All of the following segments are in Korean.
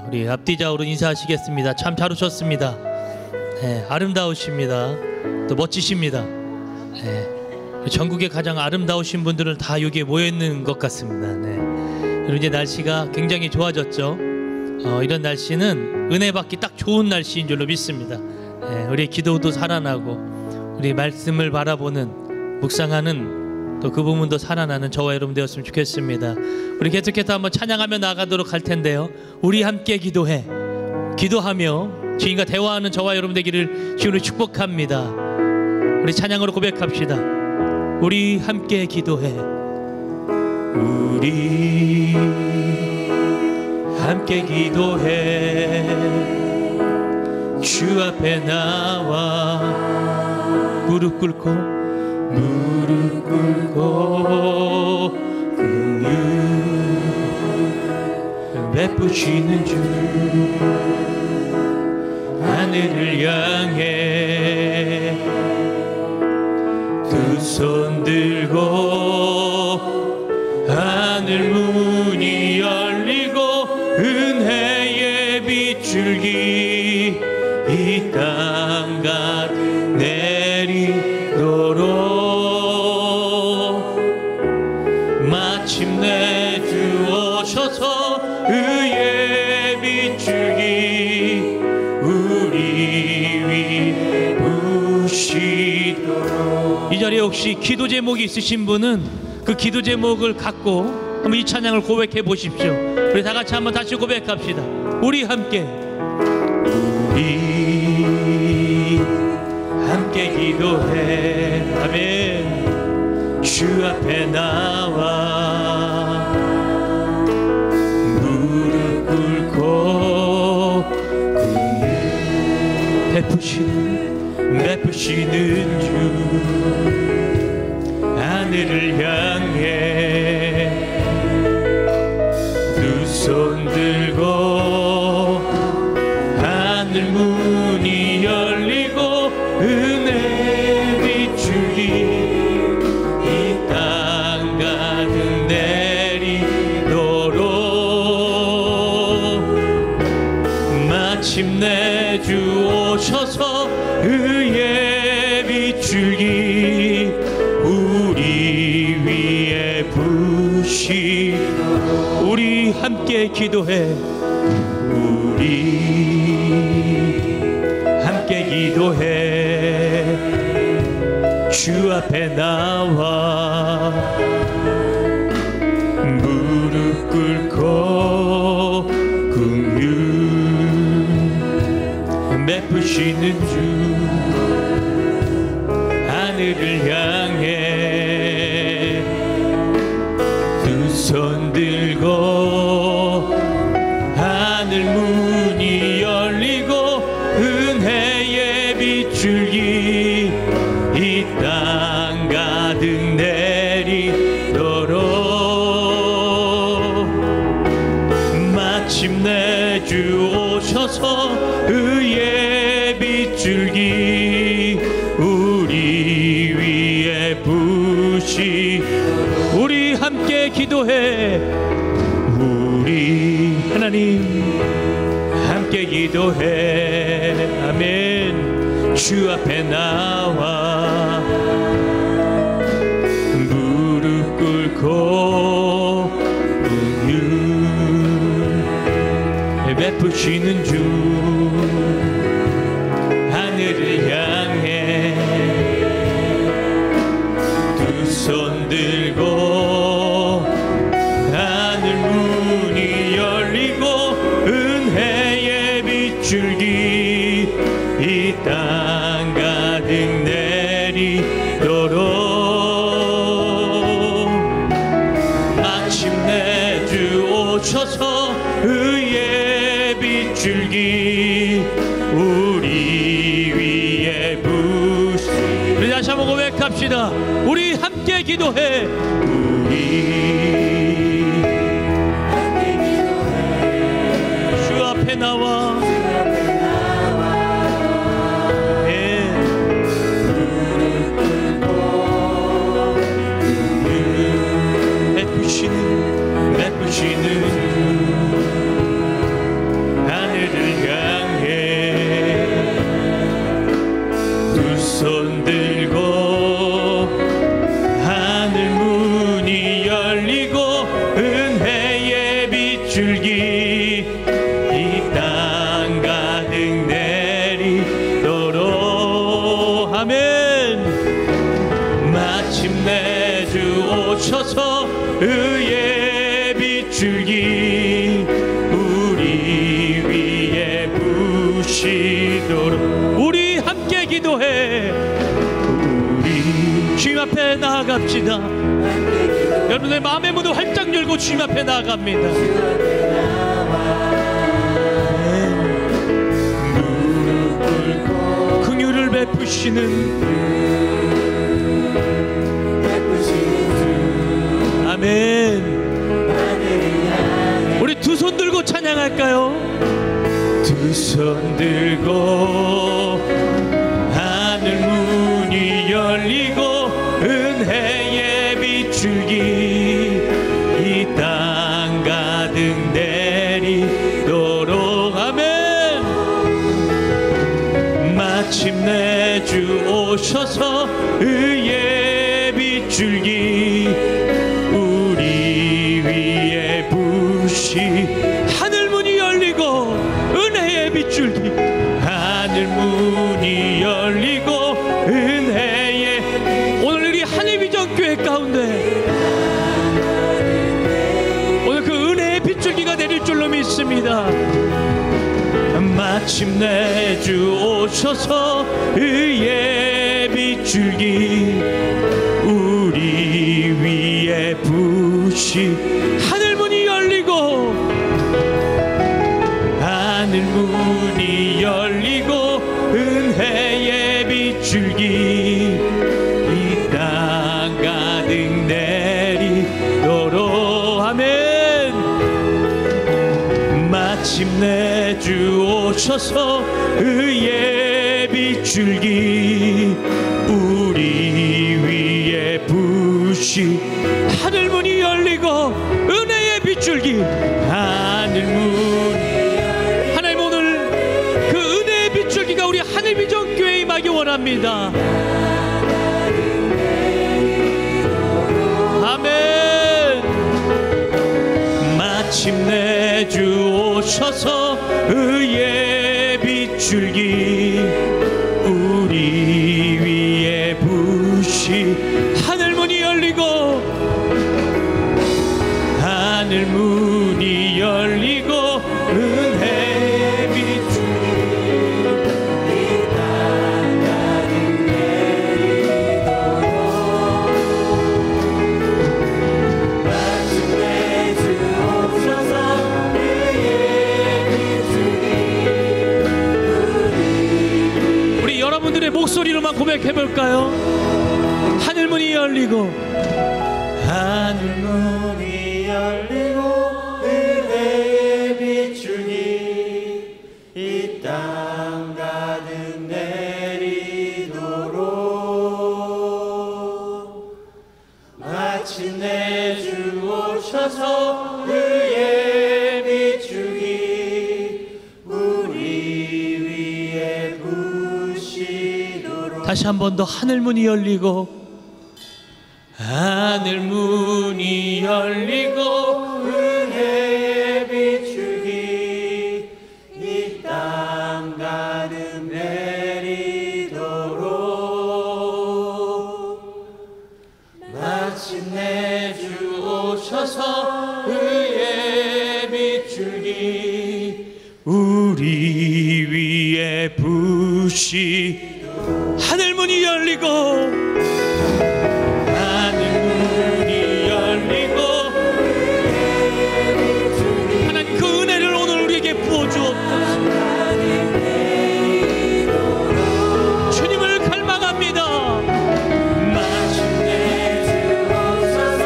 우리 앞뒤좌우로 인사하시겠습니다. 참 잘 오셨습니다. 네, 아름다우십니다. 또 멋지십니다. 네, 전국의 가장 아름다우신 분들은 다 여기에 모여있는 것 같습니다. 네. 그리고 이제 날씨가 굉장히 좋아졌죠. 이런 날씨는 은혜 받기 딱 좋은 날씨인 줄로 믿습니다. 네, 우리의 기도도 살아나고 우리 말씀을 바라보는 묵상하는 또 그 부분도 살아나는 저와 여러분 되었으면 좋겠습니다. 우리 계속해서 한번 찬양하며 나가도록 할 텐데요, 우리 함께 기도해, 기도하며 주님과 대화하는 저와 여러분 되기를 주님으로 축복합니다. 우리 찬양으로 고백합시다. 우리 함께 기도해. 우리 함께 기도해. 주 앞에 나와 무릎 꿇고 긍휼 베푸시는 주, 하늘을 향해 두 손 들고 하늘 문이 열리고 은혜의 비출기 이 땅 가득 내리도록 마침내 주 오셔서 의의 비출기 우리 위에 부시도록. 이 자리에 혹시 기도 제목이 있으신 분은 그 기도 제목을 갖고 한번 이 찬양을 고백해 보십시오. 우리 다 같이 한번 다시 고백합시다. 우리 함께, 우리 함께 기도해. 아멘. 주 앞에 나와 무릎 꿇고 베푸시는 주, 하늘을 향해 두 손 들고 하늘 문이 열리고 은혜 비추기 이 땅 가득 내리도록 마침내 주 오셔서 의의 비추기 우리 위에 부시도록. 우리 함께 기도해. 우리 함께 기도해. 주 앞에 나와 무릎 꿇고 긍휼 베푸시는 주, 하늘을 향해 두 손 들고 하늘 문이 열리고 은혜의 비출기 이 땅 가득 내리도록 마침내 주 오셔서 의의 비출기 우리 위에 부시. 우리 함께 기도해. 우리 하나님 함께 기도해. 아멘. 주 앞에 나와 무릎 꿇고 긍휼 베푸시는 주, 하늘을 향해 두 손 들고 하늘 문이 열리고 은혜의 비출기 이 땅 가득 내리도록 마침내 주 오셔서 의의 비출기 우리 위에 부시. 우리 다시 한번 고백합시다. 우리 함께 기도해. 우리 함께 기도해. 주 앞에 나와 베푸시는 이 땅 가득 내리도록. 아멘. 마침내 주 오셔서 의의 빛줄기 우리 위에 부시도록. 우리 함께 기도해. 우리 주님 앞에 나아갑시다. 여러분의 마음의 문을 활짝 열고 주님 앞에 나아갑니다. 무릎 꿇고 긍휼을 베푸시는 아멘. 우리 두 손 들고 찬양할까요? 두 손 들고 하늘 문이 열리고 은혜의 빛줄기 이 땅 가득 내리도록. 아멘. 마침내 주 오셔서 의의 빛줄기 우리 위에 부시. 하늘 문이 열리고 은혜의 빛줄기 하늘 문이 열리고 은혜의. 오늘 우리 하늘비전교회 가운데 오늘 그 은혜의 빛줄기가 내릴 줄로 믿습니다. 마침내 주 오셔서 의의 빛줄기 우리 위에 부시. 하늘 문이 열리고 하늘 문이 열리고 은혜의 빛줄기 이 땅 가득 내리도록. 아멘. 마침내 주 오셔서 의의 빛줄기 우리 위에 부시. 하늘 문이 열리고 은혜의 빛줄기 하늘 문. 하나님 오늘 그 은혜의 빛줄기가 우리 하늘비전교회에 임하기 원합니다. 아멘. 마침내 주 오셔서 의의 빛줄기 우리 위에 부시. 하늘 문이 열리고 하늘 문이 열리고 은혜의 빛줄기 이 땅 가득 내리도록. 마침내 주 오셔서 의의 빛줄기 우리 여러분들의 목소리로만 고백해볼까요? 하늘 문이 열리고 하늘 문이 열리고 은혜의 빛줄기 이 땅 가득 내리도록. 마침내 주 오셔서 의의 빛줄기 우리 위에 부시도록. 다시 한 번 더 하늘 문이 열리고 하늘 문이 열리고 은혜의 빛줄기 이 땅 가득 내리도록. 마침내 주 오셔서 의의 빛줄기 우리 위에 부시. 하늘 문이 열리고 하나님 그 은혜를 오늘 우리에게 부어주옵소서. 주님을 갈망합니다. 마침내 주 오셔서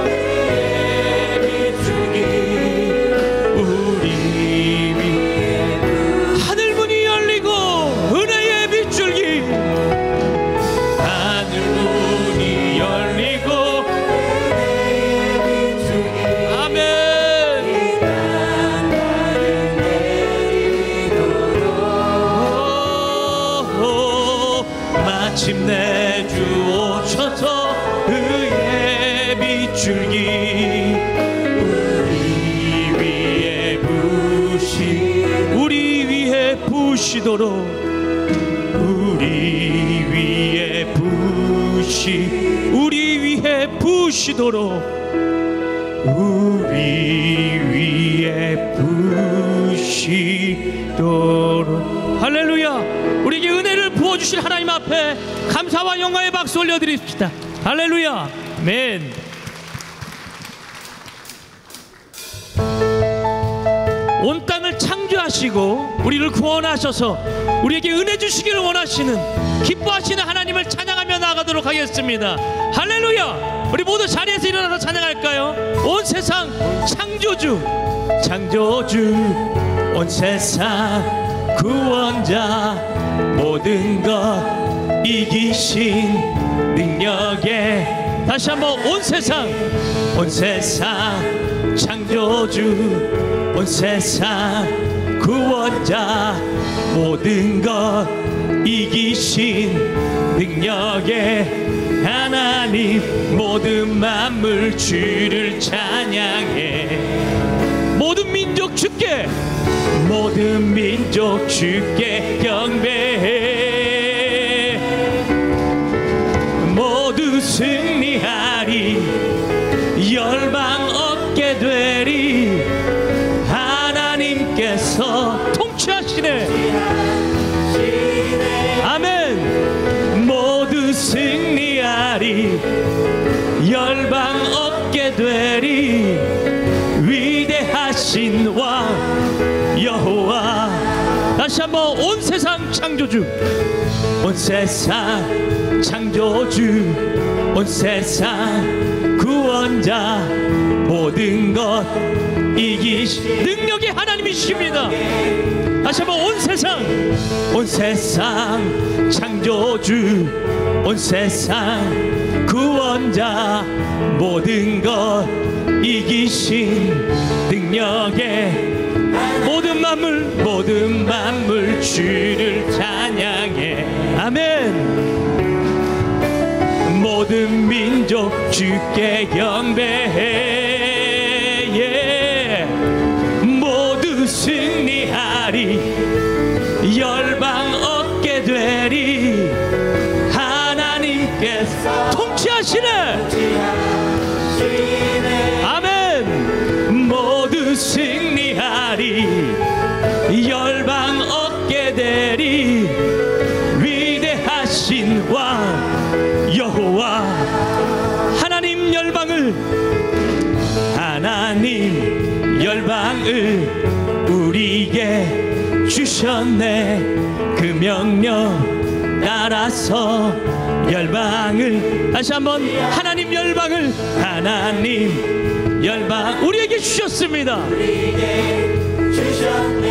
의의 빛줄기 우리 위에 하늘 문이 열리고 은혜의 빛줄기 우리 위에 부으시도록 우리 위에 부으시도록 우리 위에 부으시도록. 할렐루야. 우리에게 은혜를 부어주실 하나님 앞에 감사와 영광의 박수 올려드립시다. 할렐루야. 아멘. 온 땅을 창조하시고 우리를 구원하셔서 우리에게 은혜 주시기를 원하시는 기뻐하시는 하나님을 찬양하며 나아가도록 하겠습니다. 할렐루야. 우리 모두 자리에서 일어나서 찬양할까요? 온 세상 창조주 온 세상 구원자 모든 것 이기신 능력에 다시 한번 온 세상 창조주 온 세상 구원자 모든 것 이기신 능력의 하나님 모든 만물 주를 찬양해. 모든 민족 주께 경배해. 모두 승리하리 열방 얻게 되리 하나님께서 통치하시네. 아멘. 모두 승리하리 열방 얻게 되리 위대하신 왕 여호와. 다시 한번 온 세상 창조주 온 세상 창조주 온 세상 구원자 모든 것 이기신 능력의 하나님이십니다. 다시 한번 온 세상 창조주 온 세상 구원자 모든 것 이기신 능력의 모든 만물 주를 찬양해. 아멘. 모든 민족 주께 경배해. 모두 승리하리 열방 얻게 되리 하나님께서 통치하시네. 아멘. 모두 승리하리 열방 얻게 되리 위대하신 왕 여호와. 하나님 열방을 우리에게 주셨네. 그 명령 따라서 열방을 다시 한번 하나님 열방 우리에게 주셨습니다.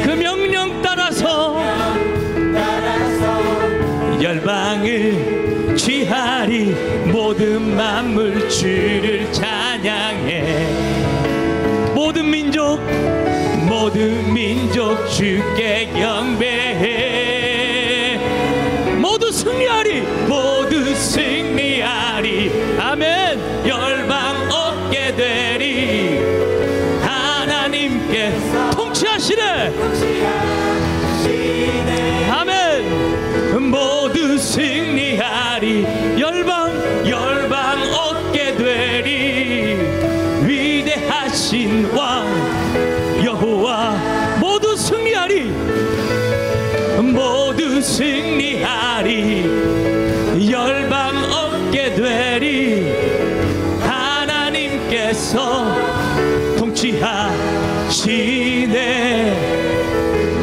그 명령 따라서 열방을 취하리 모든 만물 주를 찬양해. 모든 민족 주께 경배해. 모두 승리하리 아멘. 열방 얻게 되리 하나님께 통치하시네. 아멘. 모두 승리하리 열방 얻게 되리 위대하신 왕 여호와. 모두 승리하리 열방 얻게 되리 하나님께서 통치하시네.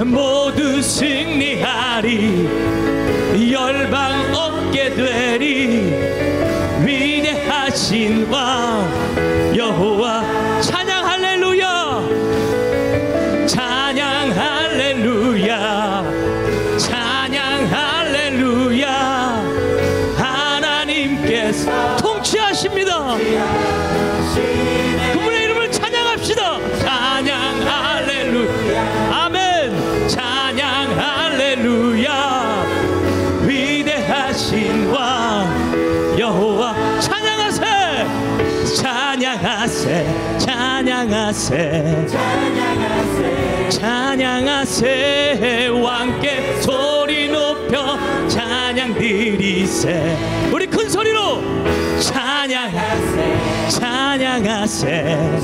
모두 승리하리 열방 얻게 되리 위대하신 왕 여호와. 찬양 할렐루야. 찬양 할렐루야. 찬양 할렐루야. 하나님께서 통치하십니다. 그분의 이름을 찬양합시다. 찬양 할렐루야. 아멘. 찬양 할렐루야. 위대하신 왕 여호와. 찬양하세 찬양하세 찬양하세 찬양하세 찬양하세 왕께 소리 높여 찬양 드리세. 우리 큰 소리로 찬양하세 찬양하세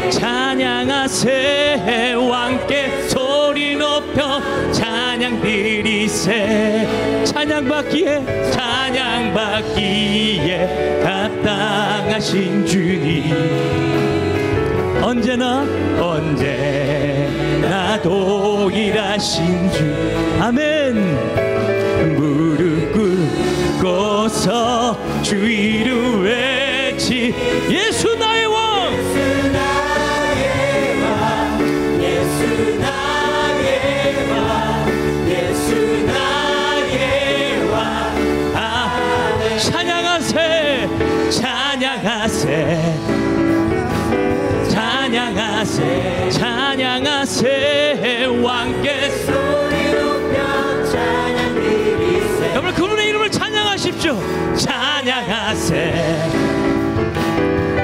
찬양하세 왕께 소리 높여 찬양 드리세. 찬양받기에 찬양받기에 합당하신 주님 언제나 동일하신 주. 아멘. 무릎 꿇고서 주 이름 외치 예수 나의 왕 예수 나의 왕 예수 나의 왕 찬양하세 찬양하세 찬양하세 찬양하세 왕께 소리 높여 찬양 드리세. 여러분 그분의 이름을 찬양하십시오. 찬양하세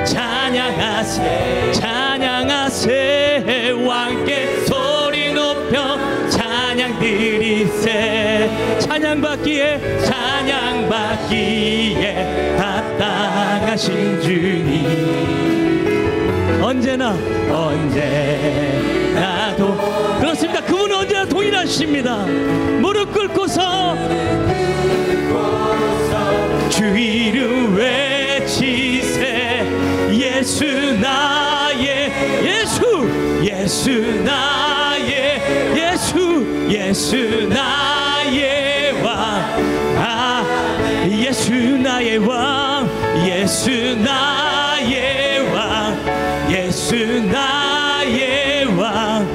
찬양하세 찬양하세 왕께 소리 높여 찬양 드리세. 찬양받기에 찬양받기에 합당하신 주님 언제나도 그렇습니다. 그분은 언제나 동일하십니다. 무릎 꿇고서 주 이름 외치세. 예수 나의 예수 예수 나의 예수 나의 왕 예수 나의 왕 예수 나의 왕 예수 나의 왕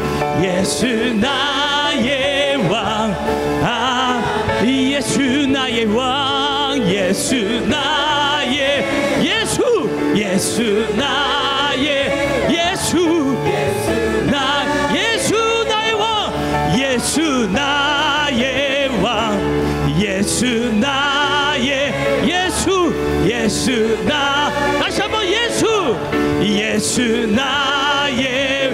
예수 나의 왕 예수 나의 왕 예수 나의 예수 나의 예수 나의 왕 예수 나의 왕 예수 나의 예수 나 다시 한번 예수 나의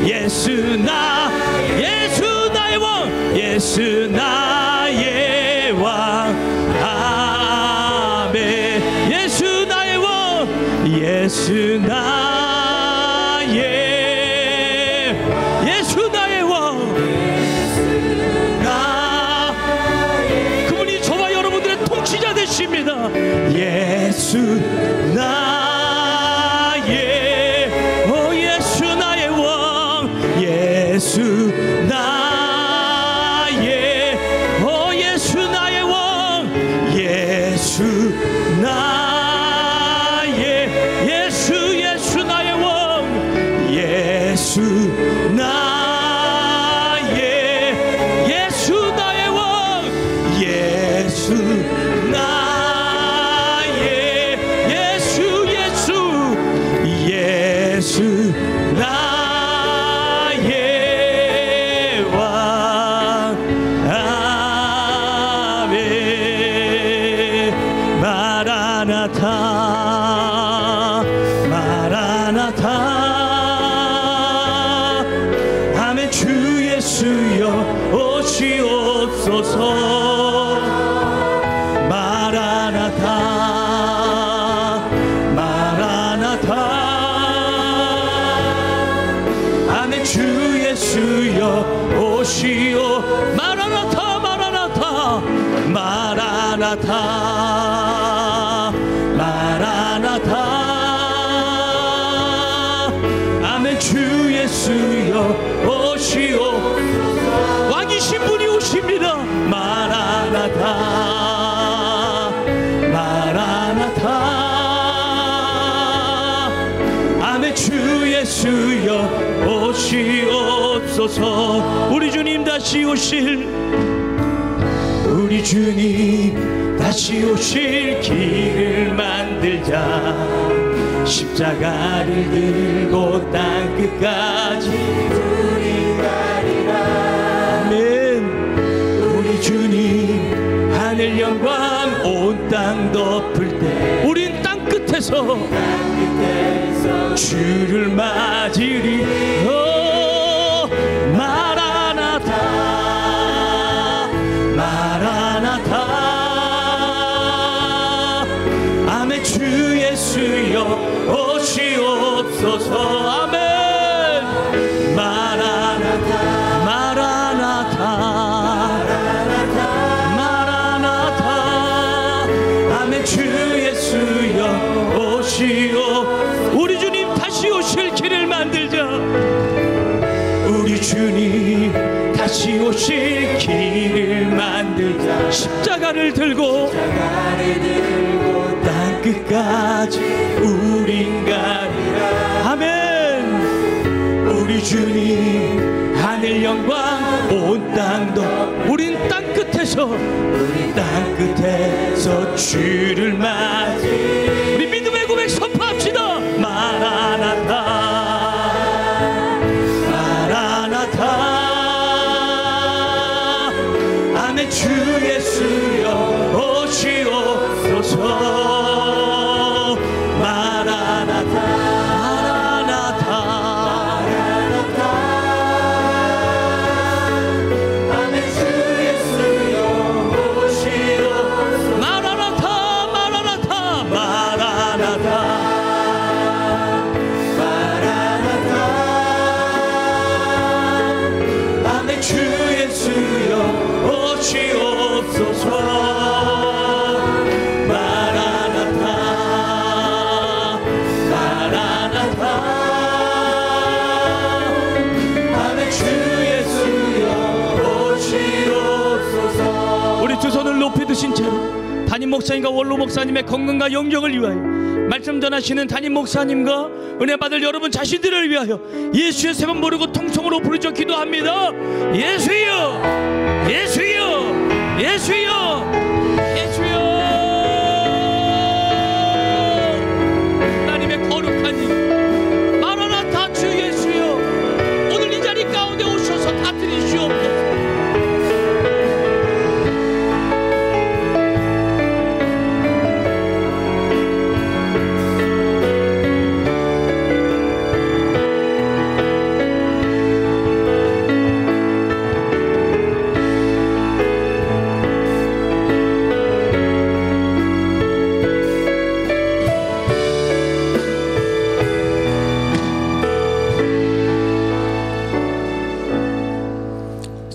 예수 나의 왕 예수 나의 왕 아멘. 예수 나의 왕 예수 나의 왕 그분이 저와 여러분들의 통치자 되십니다. 예수 나의 예수 나의 왕 예수 나의 예수 나의 왕 예수 나의 예수 나의 왕 예수 나의 왕 예수 나의 예수 나의 왕 아멘. 마라나타 마라나타 아멘. 주 예수여 오시옵소서. 마라나타 마라나타 아멘. 주 예수여 오시오. 마라나타 마라나타 마라나타 마라나타 아멘. 주 예수여 오시오. 왕이신 분이 오십니다. 마라나타 마라나타 아멘. 주 예수여 오시옵소서. 우리 주님 다시 오실 우리 주님 다시 오실 길을 만들자. 십자가를 들고 땅 끝까지 우리 가리라. 아멘. 우리 주님 하늘 영광 온 땅 덮을 때 우린 땅 끝에서 주를 맞으리. 우리 주님 다시 오실 길을 만들자. 십자가를 들고 땅 끝까지 우린 가리라. 아멘. 우리 주님 하늘 영광 온 땅도. 우린 땅 끝에서 주를 맞이. 우리 믿음의 고백 선포합시다. 마라나타 마라나타. 아멘. 주 예수여 오시옵소서. 마라나타 마라나타 마라나타. 아멘. 주 예수여 오시옵소서. 마라나타 마라나타 마라나타 마라나타. 아멘. 주 예수여 오시옵소서. 마라나타 마라나타. 아멘. 주 예수여 오시옵소서. 우리 두 손을 높이 드신 채로 담임 목사님과 원로 목사님의 건강과 영경을 위하여, 말씀 전하시는 담임 목사님과 은혜 받을 여러분 자신들을 위하여 예수의 세번 모르고 통성으로 부르짖어 기도합니다. 예수여 예수여 예수여 예수여. 하나님의 거룩한 이 마라나타 주 예수여, 오늘 이 자리 가운데 오셔서 다스리시옵소서.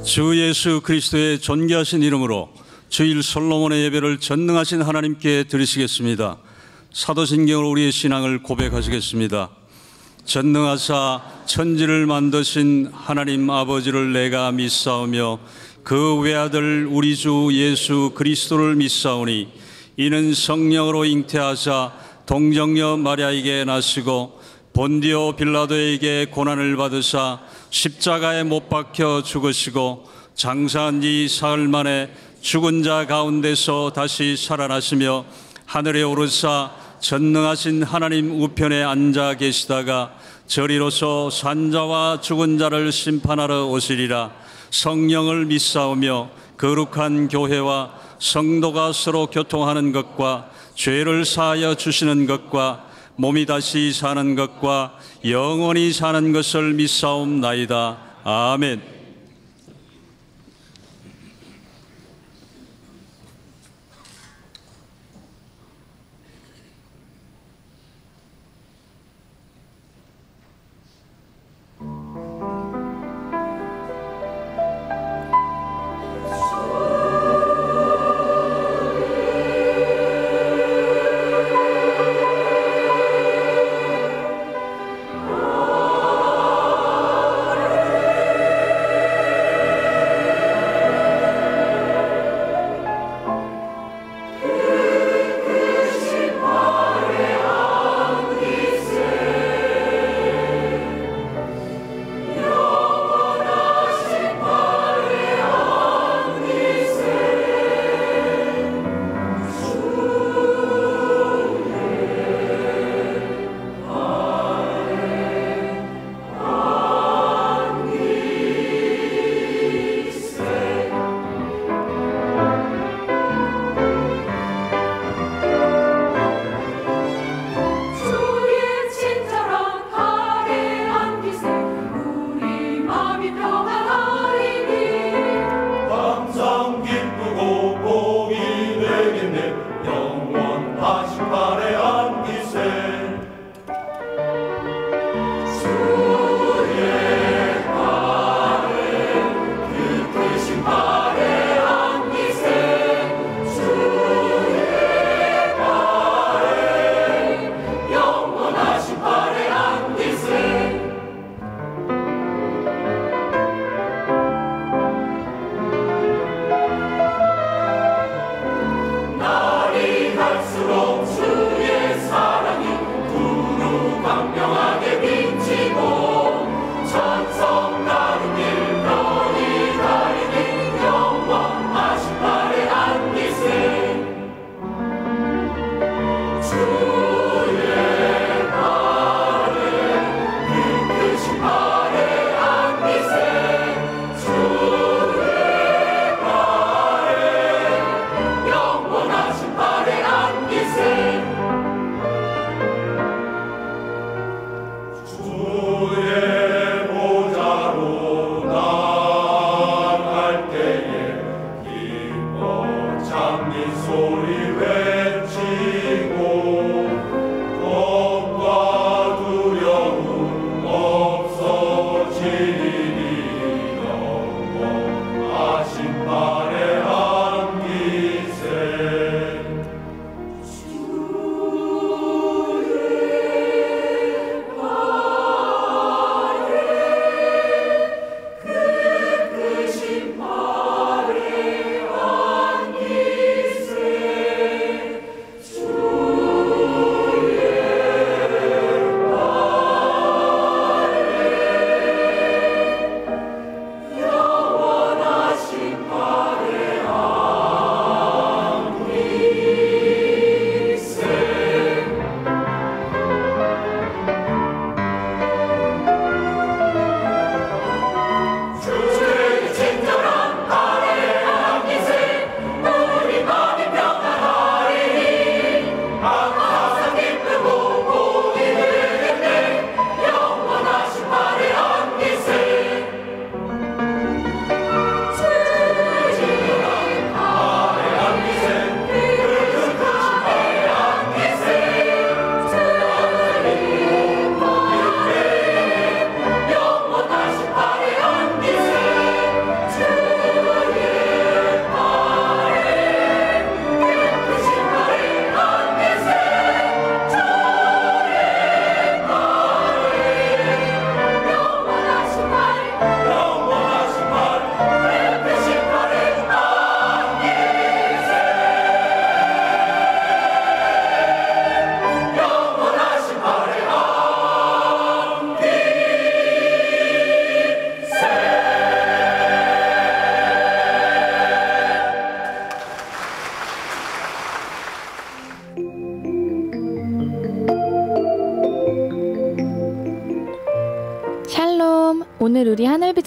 주 예수 그리스도의 존귀하신 이름으로 주일 솔로몬의 예배를 전능하신 하나님께 드리시겠습니다. 사도신경으로 우리의 신앙을 고백하시겠습니다. 전능하사 천지를 만드신 하나님 아버지를 내가 믿사오며 그 외아들 우리 주 예수 그리스도를 믿사오니 이는 성령으로 잉태하사 동정녀 마리아에게 나시고 본디오 빌라도에게 고난을 받으사 십자가에 못 박혀 죽으시고 장사한 지 사흘 만에 죽은 자 가운데서 다시 살아나시며 하늘에 오르사 전능하신 하나님 우편에 앉아 계시다가 저리로서 산자와 죽은 자를 심판하러 오시리라. 성령을 믿사오며 거룩한 교회와 성도가 서로 교통하는 것과 죄를 사하여 주시는 것과 몸이 다시 사는 것과 영원히 사는 것을 믿사옵나이다. 아멘.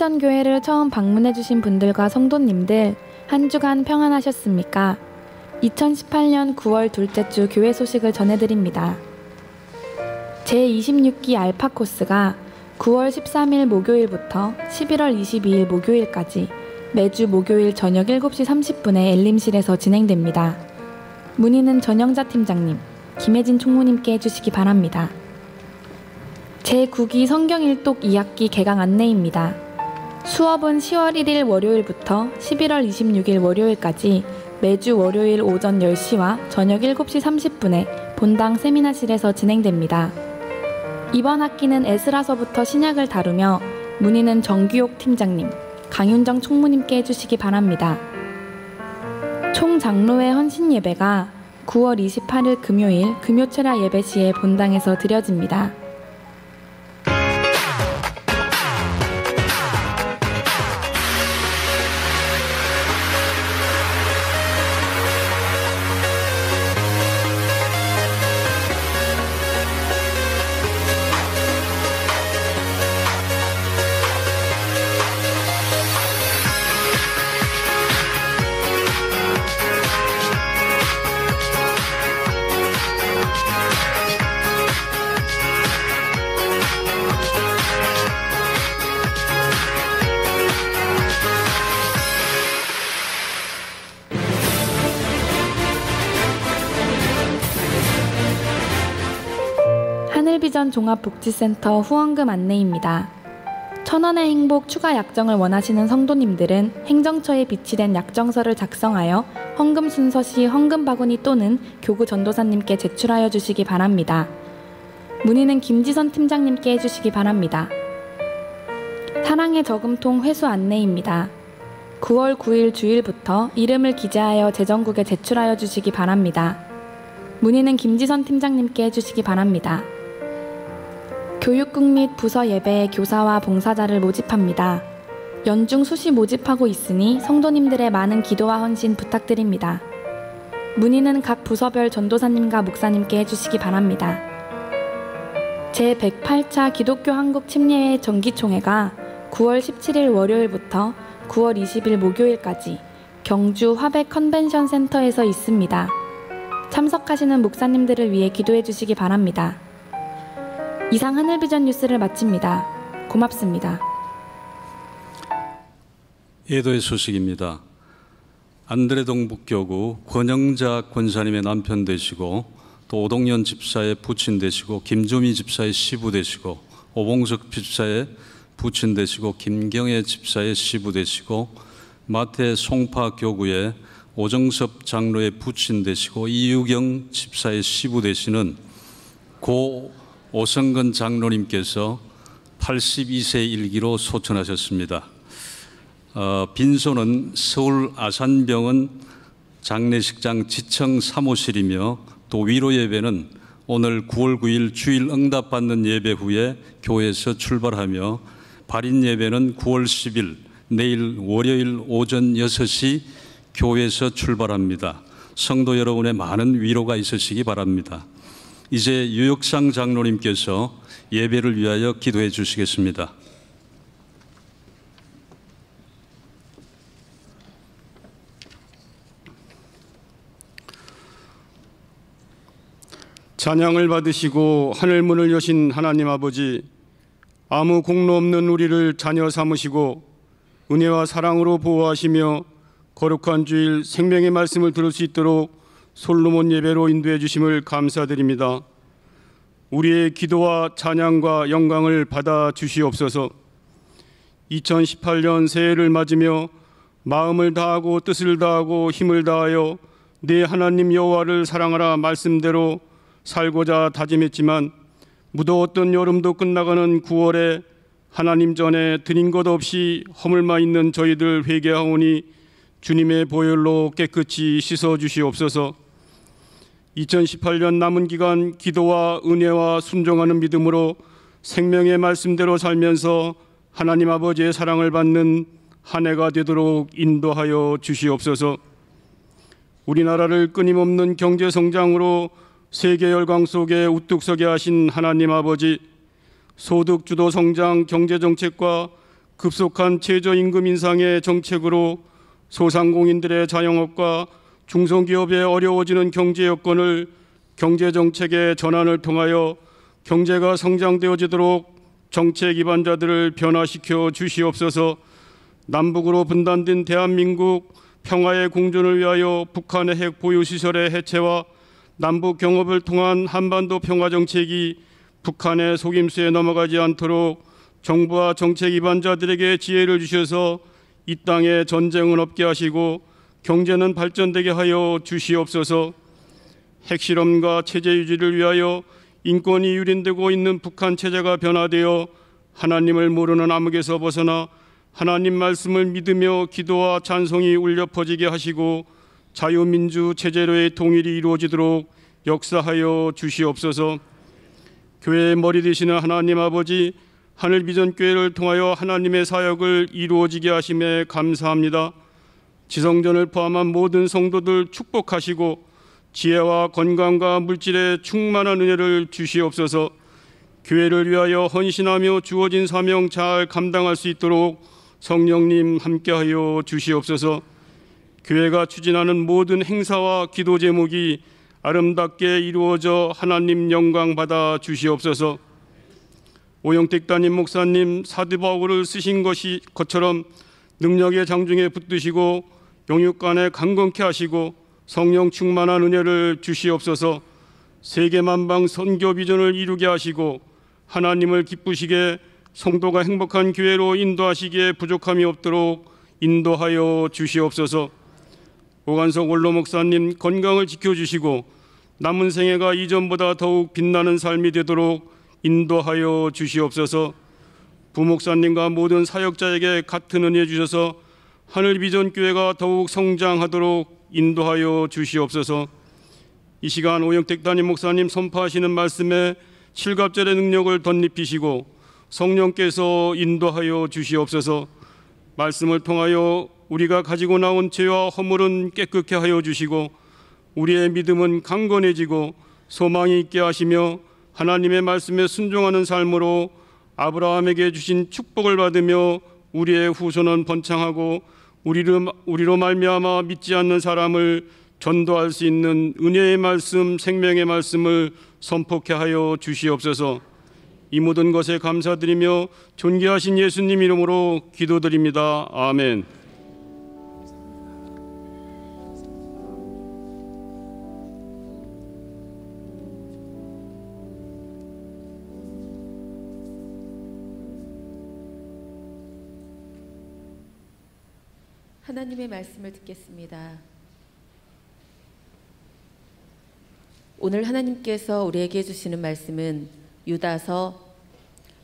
하늘비전 교회를 처음 방문해 주신 분들과 성도님들 한 주간 평안하셨습니까? 2018년 9월 둘째 주 교회 소식을 전해드립니다. 제26기 알파 코스가 9월 13일 목요일부터 11월 22일 목요일까지 매주 목요일 저녁 7시 30분에 엘림실에서 진행됩니다. 문의는 전영자 팀장님, 김혜진 총무님께 해주시기 바랍니다. 제9기 성경일독 2학기 개강 안내입니다. 수업은 10월 1일 월요일부터 11월 26일 월요일까지 매주 월요일 오전 10시와 저녁 7시 30분에 본당 세미나실에서 진행됩니다. 이번 학기는 에스라서부터 신약을 다루며 문의는 정규옥 팀장님, 강윤정 총무님께 해주시기 바랍니다. 총장로회 헌신 예배가 9월 28일 금요일 금요철야 예배 시에 본당에서 드려집니다. 하늘비전 종합복지센터 후원금 안내입니다. 1,000원의 행복 추가 약정을 원하시는 성도님들은 행정처에 비치된 약정서를 작성하여 헌금 순서 시 헌금 바구니 또는 교구 전도사님께 제출하여 주시기 바랍니다. 문의는 김지선 팀장님께 해주시기 바랍니다. 사랑의 저금통 회수 안내입니다. 9월 9일 주일부터 이름을 기재하여 재정국에 제출하여 주시기 바랍니다. 문의는 김지선 팀장님께 해주시기 바랍니다. 교육국 및 부서 예배에 교사와 봉사자를 모집합니다. 연중 수시 모집하고 있으니 성도님들의 많은 기도와 헌신 부탁드립니다. 문의는 각 부서별 전도사님과 목사님께 해주시기 바랍니다. 제108차 기독교 한국 침례회 정기총회가 9월 17일 월요일부터 9월 20일 목요일까지 경주 화백 컨벤션 센터에서 있습니다. 참석하시는 목사님들을 위해 기도해 주시기 바랍니다. 이상 하늘비전 뉴스를 마칩니다. 고맙습니다. 예도의 소식입니다. 안드레 동북교구 권영자 권사님의 남편 되시고 또 오동연 집사의 부친 되시고 김조미 집사의 시부 되시고 오봉석 집사의 부친 되시고 김경애 집사의 시부 되시고 마태 송파 교구의 오정섭 장로의 부친 되시고 이유경 집사의 시부 되시는 고 오성근 장로님께서 82세 일기로 소천하셨습니다. 빈소는 서울 아산병원 장례식장 지청 사무실이며 또 위로 예배는 오늘 9월 9일 주일 응답받는 예배 후에 교회에서 출발하며 발인 예배는 9월 10일 내일 월요일 오전 6시 교회에서 출발합니다. 성도 여러분의 많은 위로가 있으시기 바랍니다. 이제 유역상 장로님께서 예배를 위하여 기도해 주시겠습니다. 찬양을 받으시고 하늘문을 여신 하나님 아버지, 아무 공로 없는 우리를 자녀 삼으시고 은혜와 사랑으로 보호하시며 거룩한 주일 생명의 말씀을 들을 수 있도록 솔로몬 예배로 인도해 주심을 감사드립니다. 우리의 기도와 찬양과 영광을 받아 주시옵소서. 2018년 새해를 맞으며 마음을 다하고 뜻을 다하고 힘을 다하여 내 하나님 여호와를 사랑하라 말씀대로 살고자 다짐했지만 무더웠던 여름도 끝나가는 9월에 하나님 전에 드린 것 없이 허물만 있는 저희들 회개하오니 주님의 보혈로 깨끗이 씻어 주시옵소서. 2018년 남은 기간 기도와 은혜와 순종하는 믿음으로 생명의 말씀대로 살면서 하나님 아버지의 사랑을 받는 한 해가 되도록 인도하여 주시옵소서. 우리나라를 끊임없는 경제 성장으로 세계 열강 속에 우뚝 서게 하신 하나님 아버지, 소득 주도 성장 경제 정책과 급속한 최저임금 인상의 정책으로 소상공인들의 자영업과 중소기업의 어려워지는 경제 여건을 경제정책의 전환을 통하여 경제가 성장되어지도록 정책 기반자들을 변화시켜 주시옵소서. 남북으로 분단된 대한민국 평화의 공존을 위하여 북한의 핵 보유시설의 해체와 남북 경협을 통한 한반도 평화정책이 북한의 속임수에 넘어가지 않도록 정부와 정책 기반자들에게 지혜를 주셔서 이 땅에 전쟁은 없게 하시고 경제는 발전되게 하여 주시옵소서. 핵실험과 체제 유지를 위하여 인권이 유린되고 있는 북한 체제가 변화되어 하나님을 모르는 암흑에서 벗어나 하나님 말씀을 믿으며 기도와 찬송이 울려 퍼지게 하시고 자유민주 체제로의 통일이 이루어지도록 역사하여 주시옵소서. 교회의 머리 되시는 하나님 아버지, 하늘비전교회를 통하여 하나님의 사역을 이루어지게 하심에 감사합니다. 지성전을 포함한 모든 성도들 축복하시고 지혜와 건강과 물질의 충만한 은혜를 주시옵소서. 교회를 위하여 헌신하며 주어진 사명 잘 감당할 수 있도록 성령님 함께하여 주시옵소서. 교회가 추진하는 모든 행사와 기도 제목이 아름답게 이루어져 하나님 영광 받아 주시옵소서. 오영택 담임 목사님 사도 바울을 쓰신 것처럼 능력의 장중에 붙드시고 영육간에 강건케 하시고 성령 충만한 은혜를 주시옵소서. 세계만방 선교 비전을 이루게 하시고 하나님을 기쁘시게 성도가 행복한 교회로 인도하시기에 부족함이 없도록 인도하여 주시옵소서. 오관석 원로 목사님 건강을 지켜주시고 남은 생애가 이전보다 더욱 빛나는 삶이 되도록 인도하여 주시옵소서. 부목사님과 모든 사역자에게 같은 은혜 주셔서 하늘비전교회가 더욱 성장하도록 인도하여 주시옵소서. 이 시간 오영택 담임 목사님 선포하시는 말씀에 칠갑절의 능력을 덧입히시고 성령께서 인도하여 주시옵소서. 말씀을 통하여 우리가 가지고 나온 죄와 허물은 깨끗게 하여 주시고 우리의 믿음은 강건해지고 소망이 있게 하시며 하나님의 말씀에 순종하는 삶으로 아브라함에게 주신 축복을 받으며 우리의 후손은 번창하고 우리로 말미암아 믿지 않는 사람을 전도할 수 있는 은혜의 말씀, 생명의 말씀을 선포케 하여 주시옵소서. 이 모든 것에 감사드리며 존귀하신 예수님 이름으로 기도드립니다. 아멘. 하나님의 말씀을 듣겠습니다. 오늘 하나님께서 우리에게 주시는 말씀은 유다서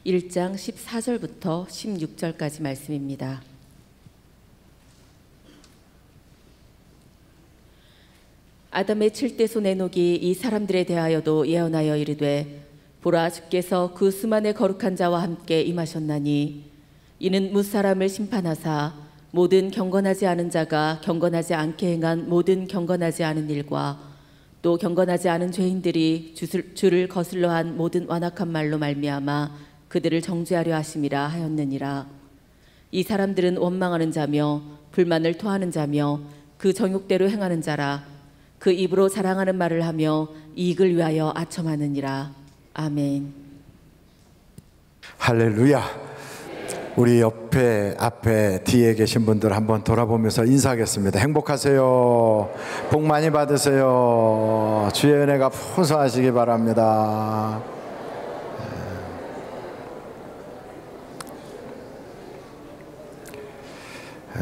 1장 14절부터 16절까지 말씀입니다. 아담의 7대 손 에녹이 이 사람들에 대하여도 예언하여 이르되 보라 주께서 그 수만의 거룩한 자와 함께 임하셨나니 이는 무사람을 심판하사 모든 경건하지 않은 자가 경건하지 않게 행한 모든 경건하지 않은 일과 또 경건하지 않은 죄인들이 주를 거슬러 한 모든 완악한 말로 말미암아 그들을 정죄하려 하심이라 하였느니라. 이 사람들은 원망하는 자며 불만을 토하는 자며 그 정욕대로 행하는 자라. 그 입으로 자랑하는 말을 하며 이익을 위하여 아첨하느니라. 아멘. 할렐루야. 우리 옆에, 앞에, 뒤에 계신 분들 한번 돌아보면서 인사하겠습니다. 행복하세요. 복 많이 받으세요. 주의 은혜가 풍성하시기 바랍니다.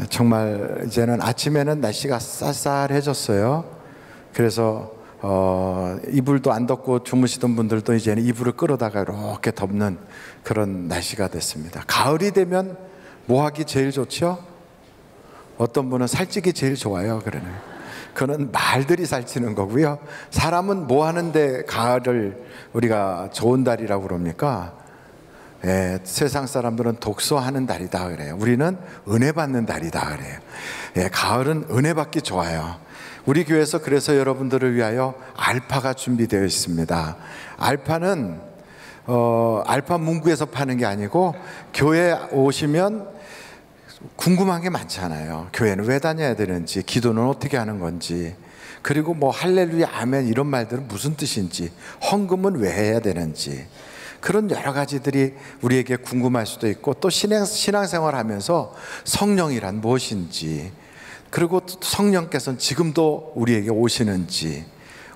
정말 이제는 아침에는 날씨가 쌀쌀해졌어요. 그래서 이불도 안 덮고 주무시던 분들도 이제는 이불을 끌어다가 이렇게 덮는 그런 날씨가 됐습니다. 가을이 되면 뭐 하기 제일 좋죠? 어떤 분은 살찌기 제일 좋아요. 그거는 말들이 살찌는 거고요. 사람은 뭐 하는데 가을을 우리가 좋은 달이라고 그럽니까? 예, 세상 사람들은 독서하는 달이다 그래요. 우리는 은혜 받는 달이다 그래요. 예, 가을은 은혜 받기 좋아요. 우리 교회에서 그래서 여러분들을 위하여 알파가 준비되어 있습니다. 알파는 알파 문구에서 파는 게 아니고 교회에 오시면 궁금한 게 많잖아요. 교회는 왜 다녀야 되는지, 기도는 어떻게 하는 건지, 그리고 뭐 할렐루야 아멘 이런 말들은 무슨 뜻인지, 헌금은 왜 해야 되는지, 그런 여러 가지들이 우리에게 궁금할 수도 있고, 또 신앙생활 하면서 성령이란 무엇인지, 그리고 성령께서는 지금도 우리에게 오시는지,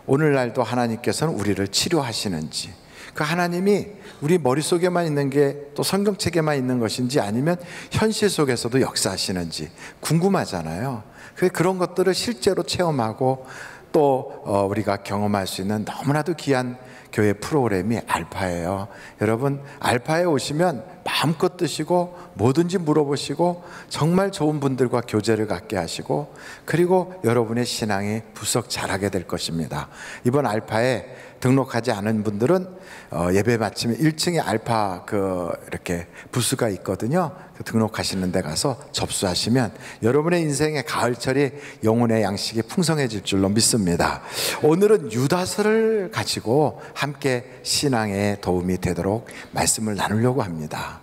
오늘날도 하나님께서는 우리를 치료하시는지, 그 하나님이 우리 머릿속에만 있는 게 또 성경책에만 있는 것인지, 아니면 현실 속에서도 역사하시는지 궁금하잖아요. 그런 것들을 실제로 체험하고 또 우리가 경험할 수 있는 너무나도 귀한 교회 프로그램이 알파예요. 여러분, 알파에 오시면 마음껏 드시고 뭐든지 물어보시고 정말 좋은 분들과 교제를 갖게 하시고, 그리고 여러분의 신앙이 부쩍 자라게 될 것입니다. 이번 알파에 등록하지 않은 분들은 예배 마치면 1층에 알파 이렇게 부스가 있거든요. 등록하시는 데 가서 접수하시면 여러분의 인생의 가을철이 영혼의 양식이 풍성해질 줄로 믿습니다. 오늘은 유다서를 가지고 함께 신앙에 도움이 되도록 말씀을 나누려고 합니다.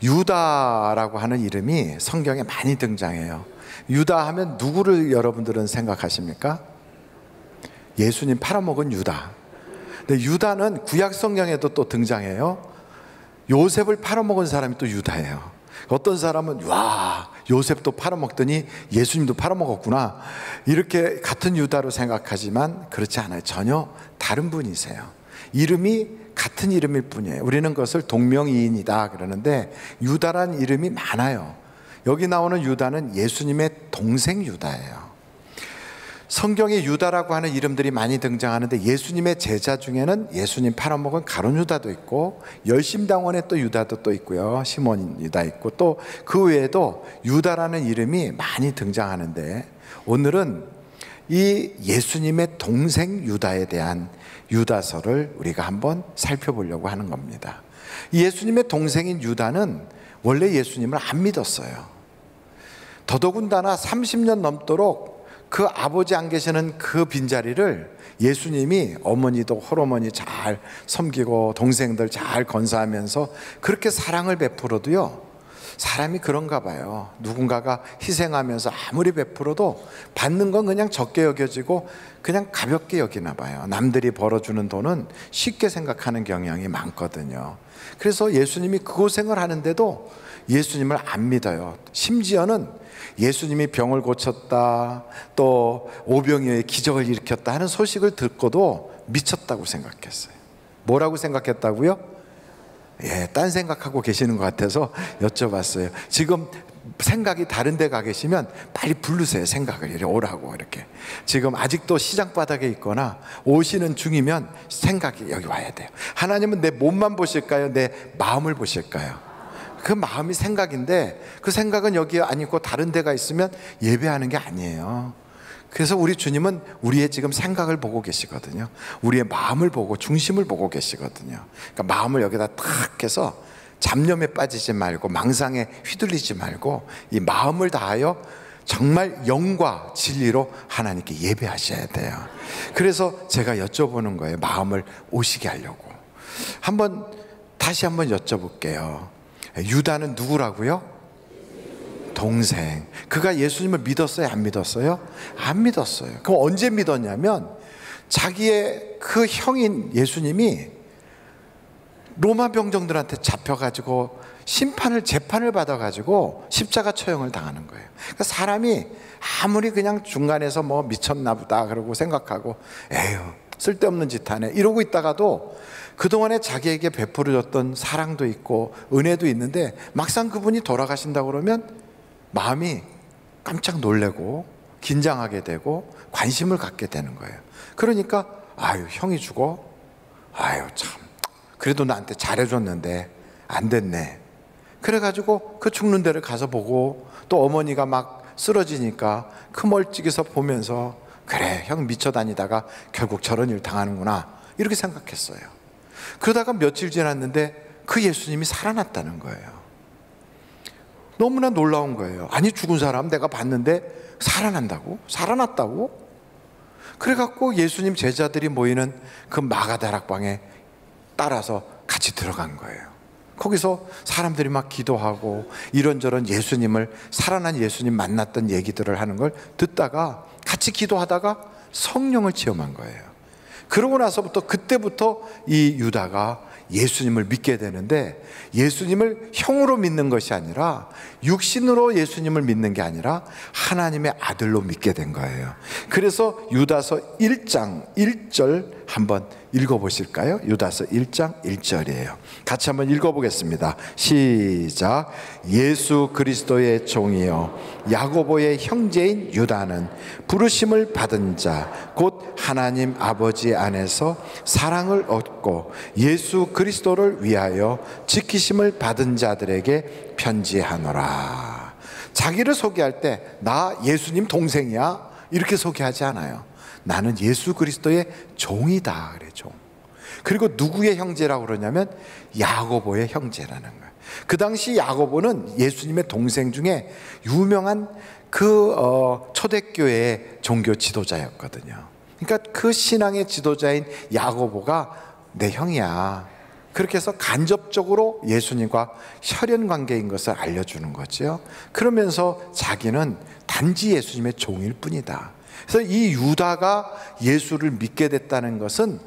유다라고 하는 이름이 성경에 많이 등장해요. 유다 하면 누구를 여러분들은 생각하십니까? 예수님 팔아먹은 유다. 근데 유다는 구약 성경에도 또 등장해요. 요셉을 팔아먹은 사람이 또 유다예요. 어떤 사람은 와, 요셉도 팔아먹더니 예수님도 팔아먹었구나, 이렇게 같은 유다로 생각하지만 그렇지 않아요. 전혀 다른 분이세요. 이름이 같은 이름일 뿐이에요. 우리는 그것을 동명이인이다 그러는데, 유다란 이름이 많아요. 여기 나오는 유다는 예수님의 동생 유다예요. 성경에 유다라고 하는 이름들이 많이 등장하는데, 예수님의 제자 중에는 예수님 팔아먹은 가룟 유다도 있고, 열심당원에 또 유다도 또 있고요, 시몬 유다 있고, 또 그 외에도 유다라는 이름이 많이 등장하는데, 오늘은 이 예수님의 동생 유다에 대한 유다서를 우리가 한번 살펴보려고 하는 겁니다. 예수님의 동생인 유다는 원래 예수님을 안 믿었어요. 더더군다나 30년 넘도록 그 아버지 안 계시는 그 빈자리를 예수님이 어머니도 홀어머니 잘 섬기고 동생들 잘 건사하면서 그렇게 사랑을 베풀어도요, 사람이 그런가 봐요. 누군가가 희생하면서 아무리 베풀어도 받는 건 그냥 적게 여겨지고 그냥 가볍게 여기나 봐요. 남들이 벌어주는 돈은 쉽게 생각하는 경향이 많거든요. 그래서 예수님이 그 고생을 하는데도 예수님을 안 믿어요. 심지어는 예수님이 병을 고쳤다, 또 오병이어의 기적을 일으켰다 하는 소식을 듣고도 미쳤다고 생각했어요. 뭐라고 생각했다고요? 딴 생각하고 계시는 것 같아서 여쭤봤어요. 지금 생각이 다른 데 가 계시면 빨리 부르세요. 생각을 이렇게 오라고. 이렇게 지금 아직도 시장 바닥에 있거나 오시는 중이면 생각이 여기 와야 돼요. 하나님은 내 몸만 보실까요? 내 마음을 보실까요? 그 마음이 생각인데, 그 생각은 여기에 안 있고 다른 데가 있으면 예배하는 게 아니에요. 그래서 우리 주님은 우리의 지금 생각을 보고 계시거든요. 우리의 마음을 보고 중심을 보고 계시거든요. 그러니까 마음을 여기다 탁 해서 잡념에 빠지지 말고 망상에 휘둘리지 말고 이 마음을 다하여 정말 영과 진리로 하나님께 예배하셔야 돼요. 그래서 제가 여쭤보는 거예요. 마음을 오시게 하려고. 다시 한번 여쭤볼게요. 유다는 누구라고요? 동생. 그가 예수님을 믿었어요? 안 믿었어요? 안 믿었어요. 그럼 언제 믿었냐면, 자기의 그 형인 예수님이 로마 병정들한테 잡혀가지고 재판을 받아가지고 십자가 처형을 당하는 거예요. 그러니까 사람이 아무리 그냥 중간에서 뭐 미쳤나 보다 그러고 생각하고 에휴 쓸데없는 짓 하네 이러고 있다가도 그동안에 자기에게 베풀어줬던 사랑도 있고 은혜도 있는데, 막상 그분이 돌아가신다고 그러면 마음이 깜짝 놀래고 긴장하게 되고 관심을 갖게 되는 거예요. 그러니까 아유, 형이 죽어? 아유, 참 그래도 나한테 잘해줬는데 안 됐네. 그래가지고 그 죽는 데를 가서 보고, 또 어머니가 막 쓰러지니까 그 멀찍이서 보면서 그래, 형 미쳐 다니다가 결국 저런 일 당하는구나 이렇게 생각했어요. 그러다가 며칠 지났는데 그 예수님이 살아났다는 거예요. 너무나 놀라운 거예요. 아니, 죽은 사람 내가 봤는데 살아난다고? 살아났다고? 그래갖고 예수님 제자들이 모이는 그 마가다락방에 따라서 같이 들어간 거예요. 거기서 사람들이 막 기도하고 이런저런 예수님을, 살아난 예수님 만났던 얘기들을 하는 걸 듣다가 같이 기도하다가 성령을 체험한 거예요. 그러고 나서부터, 그때부터 이 유다가 예수님을 믿게 되는데, 예수님을 형으로 믿는 것이 아니라, 육신으로 예수님을 믿는 게 아니라 하나님의 아들로 믿게 된 거예요. 그래서 유다서 1장 1절 한번 읽어보실까요? 유다서 1장 1절이에요. 같이 한번 읽어보겠습니다. 시작. 예수 그리스도의 종이요 야고보의 형제인 유다는 부르심을 받은 자 곧 하나님 아버지 안에서 사랑을 얻고 예수 그리스도를 위하여 지키심을 받은 자들에게 편지하노라. 자기를 소개할 때 나 예수님 동생이야 이렇게 소개하지 않아요. 나는 예수 그리스도의 종이다 그래, 종. 그리고 누구의 형제라고 그러냐면 야고보의 형제라는 거예요. 그 당시 야고보는 예수님의 동생 중에 유명한 초대교회의 종교 지도자였거든요. 그러니까 그 신앙의 지도자인 야고보가 내 형이야. 그렇게 해서 간접적으로 예수님과 혈연 관계인 것을 알려주는 거죠. 그러면서 자기는 단지 예수님의 종일 뿐이다. 그래서 이 유다가 예수를 믿게 됐다는 것은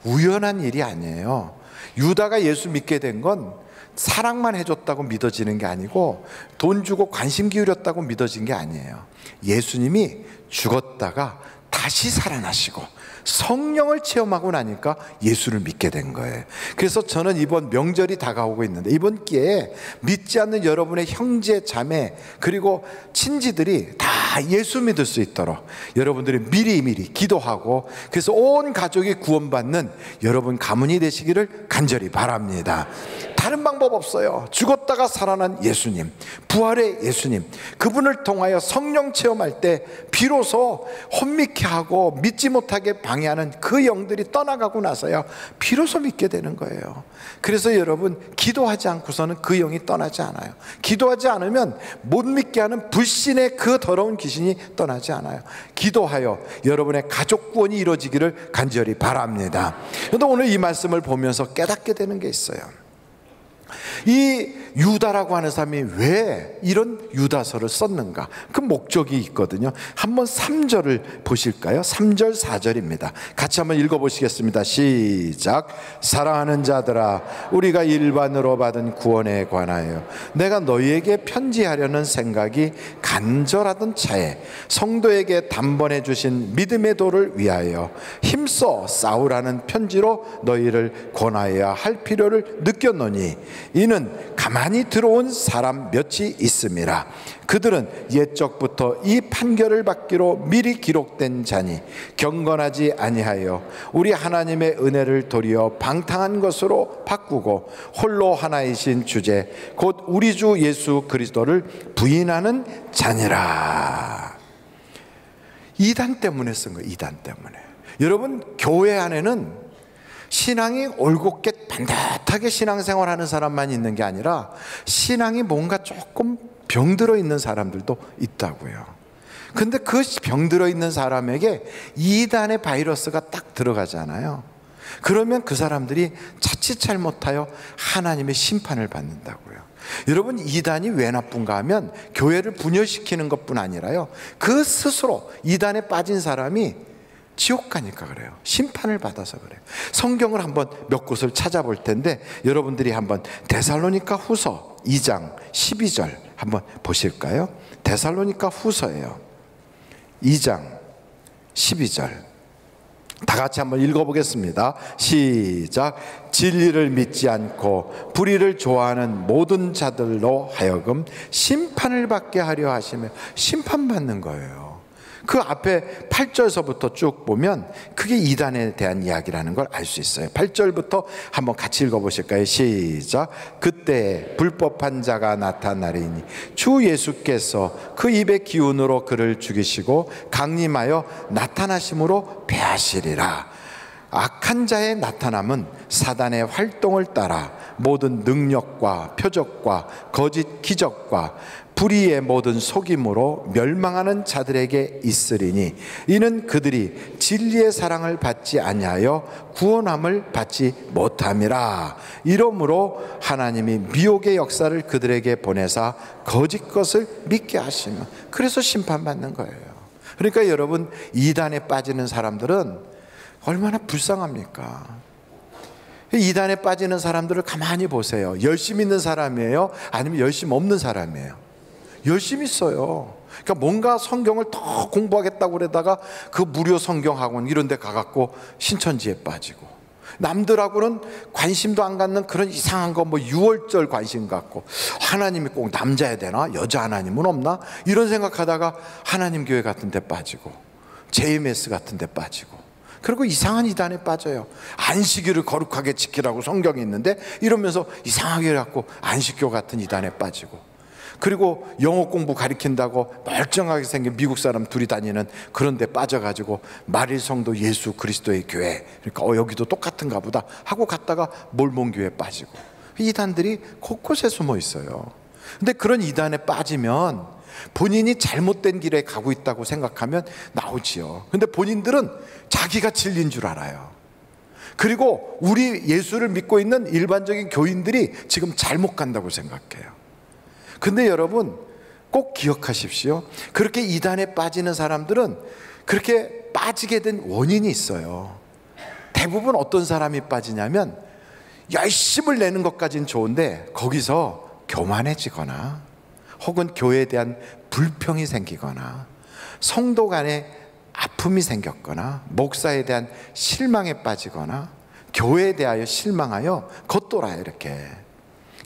우연한 일이 아니에요. 유다가 예수 믿게 된 건 사랑만 해줬다고 믿어지는 게 아니고, 돈 주고 관심 기울였다고 믿어진 게 아니에요. 예수님이 죽었다가 다시 살아나시고 성령을 체험하고 나니까 예수를 믿게 된 거예요. 그래서 저는 이번 명절이 다가오고 있는데, 이번 기회에 믿지 않는 여러분의 형제, 자매, 그리고 친지들이 다 예수 믿을 수 있도록 여러분들이 미리미리 기도하고, 그래서 온 가족이 구원받는 여러분 가문이 되시기를 간절히 바랍니다. 다른 방법 없어요. 죽었다가 살아난 예수님, 부활의 예수님, 그분을 통하여 성령 체험할 때 비로소 혼미케 하고 믿지 못하게 방해하는 그 영들이 떠나가고 나서야 비로소 믿게 되는 거예요. 그래서 여러분, 기도하지 않고서는 그 영이 떠나지 않아요. 기도하지 않으면 못 믿게 하는 불신의 그 더러운 귀신이 떠나지 않아요. 기도하여 여러분의 가족 구원이 이루어지기를 간절히 바랍니다. 그런데 오늘 이 말씀을 보면서 깨닫게 되는 게 있어요. 이 유다라고 하는 사람이 왜 이런 유다서를 썼는가? 그 목적이 있거든요. 한번 3절을 보실까요? 3절 4절입니다. 같이 한번 읽어보시겠습니다. 시작. 사랑하는 자들아, 우리가 일반으로 받은 구원에 관하여 내가 너희에게 편지하려는 생각이 간절하던 차에 성도에게 단번에 주신 믿음의 도를 위하여 힘써 싸우라는 편지로 너희를 권하여야 할 필요를 느꼈노니, 이는 가만히 들어온 사람 몇이 있음이라. 그들은 옛적부터 이 판결을 받기로 미리 기록된 자니 경건하지 아니하여 우리 하나님의 은혜를 도리어 방탕한 것으로 바꾸고 홀로 하나이신 주제 곧 우리 주 예수 그리스도를 부인하는 자니라. 이단 때문에 쓴 거예요. 이단 때문에. 여러분, 교회 안에는 신앙이 올곧게 반듯하게 신앙생활하는 사람만 있는 게 아니라 신앙이 뭔가 조금 병들어 있는 사람들도 있다고요. 근데 그 병들어 있는 사람에게 이단의 바이러스가 딱 들어가잖아요. 그러면 그 사람들이 자칫 잘못하여 하나님의 심판을 받는다고요. 여러분, 이단이 왜 나쁜가 하면 교회를 분열시키는 것뿐 아니라요, 그 스스로 이단에 빠진 사람이 지옥 가니까 그래요. 심판을 받아서 그래요. 성경을 한번 몇 곳을 찾아볼 텐데, 여러분들이 한번 데살로니가 후서 2장 12절 한번 보실까요? 데살로니가 후서예요. 2장 12절 다 같이 한번 읽어보겠습니다. 시작. 진리를 믿지 않고 불의를 좋아하는 모든 자들로 하여금 심판을 받게 하려 하시며, 심판받는 거예요. 그 앞에 8절서부터 쭉 보면 그게 이단에 대한 이야기라는 걸 알 수 있어요. 8절부터 한번 같이 읽어보실까요? 시작. 그때 불법한 자가 나타나리니 주 예수께서 그 입의 기운으로 그를 죽이시고 강림하여 나타나심으로 배하시리라. 악한 자의 나타남은 사단의 활동을 따라 모든 능력과 표적과 거짓 기적과 불의의 모든 속임으로 멸망하는 자들에게 있으리니 이는 그들이 진리의 사랑을 받지 아니하여 구원함을 받지 못함이라. 이러므로 하나님이 미혹의 역사를 그들에게 보내사 거짓 것을 믿게 하시면, 그래서 심판받는 거예요. 그러니까 여러분, 이단에 빠지는 사람들은 얼마나 불쌍합니까? 이단에 빠지는 사람들을 가만히 보세요. 열심 있는 사람이에요? 아니면 열심 없는 사람이에요? 열심히 있어요. 그러니까 뭔가 성경을 더 공부하겠다고 그러다가 그 무료 성경 학원 이런 데 가갖고 신천지에 빠지고, 남들하고는 관심도 안 갖는 그런 이상한 거, 뭐 6월절 관심 갖고, 하나님이 꼭 남자야 되나? 여자 하나님은 없나? 이런 생각하다가 하나님 교회 같은 데 빠지고, JMS 같은 데 빠지고, 그리고 이상한 이단에 빠져요. 안식일을 거룩하게 지키라고 성경이 있는데 이러면서 이상하게 갖고 안식교 같은 이단에 빠지고, 그리고 영어 공부 가르친다고 멀쩡하게 생긴 미국 사람 둘이 다니는 그런 데 빠져가지고 마릴성도 예수 그리스도의 교회, 그러니까 여기도 똑같은가 보다 하고 갔다가 몰몬교회에 빠지고, 이단들이 곳곳에 숨어 있어요. 근데 그런 이단에 빠지면 본인이 잘못된 길에 가고 있다고 생각하면 나오지요. 근데 본인들은 자기가 진리인 줄 알아요. 그리고 우리 예수를 믿고 있는 일반적인 교인들이 지금 잘못 간다고 생각해요. 근데 여러분 꼭 기억하십시오. 그렇게 이단에 빠지는 사람들은 그렇게 빠지게 된 원인이 있어요. 대부분 어떤 사람이 빠지냐면, 열심을 내는 것까지는 좋은데 거기서 교만해지거나, 혹은 교회에 대한 불평이 생기거나, 성도 간에 아픔이 생겼거나, 목사에 대한 실망에 빠지거나, 교회에 대하여 실망하여 겉돌아요. 이렇게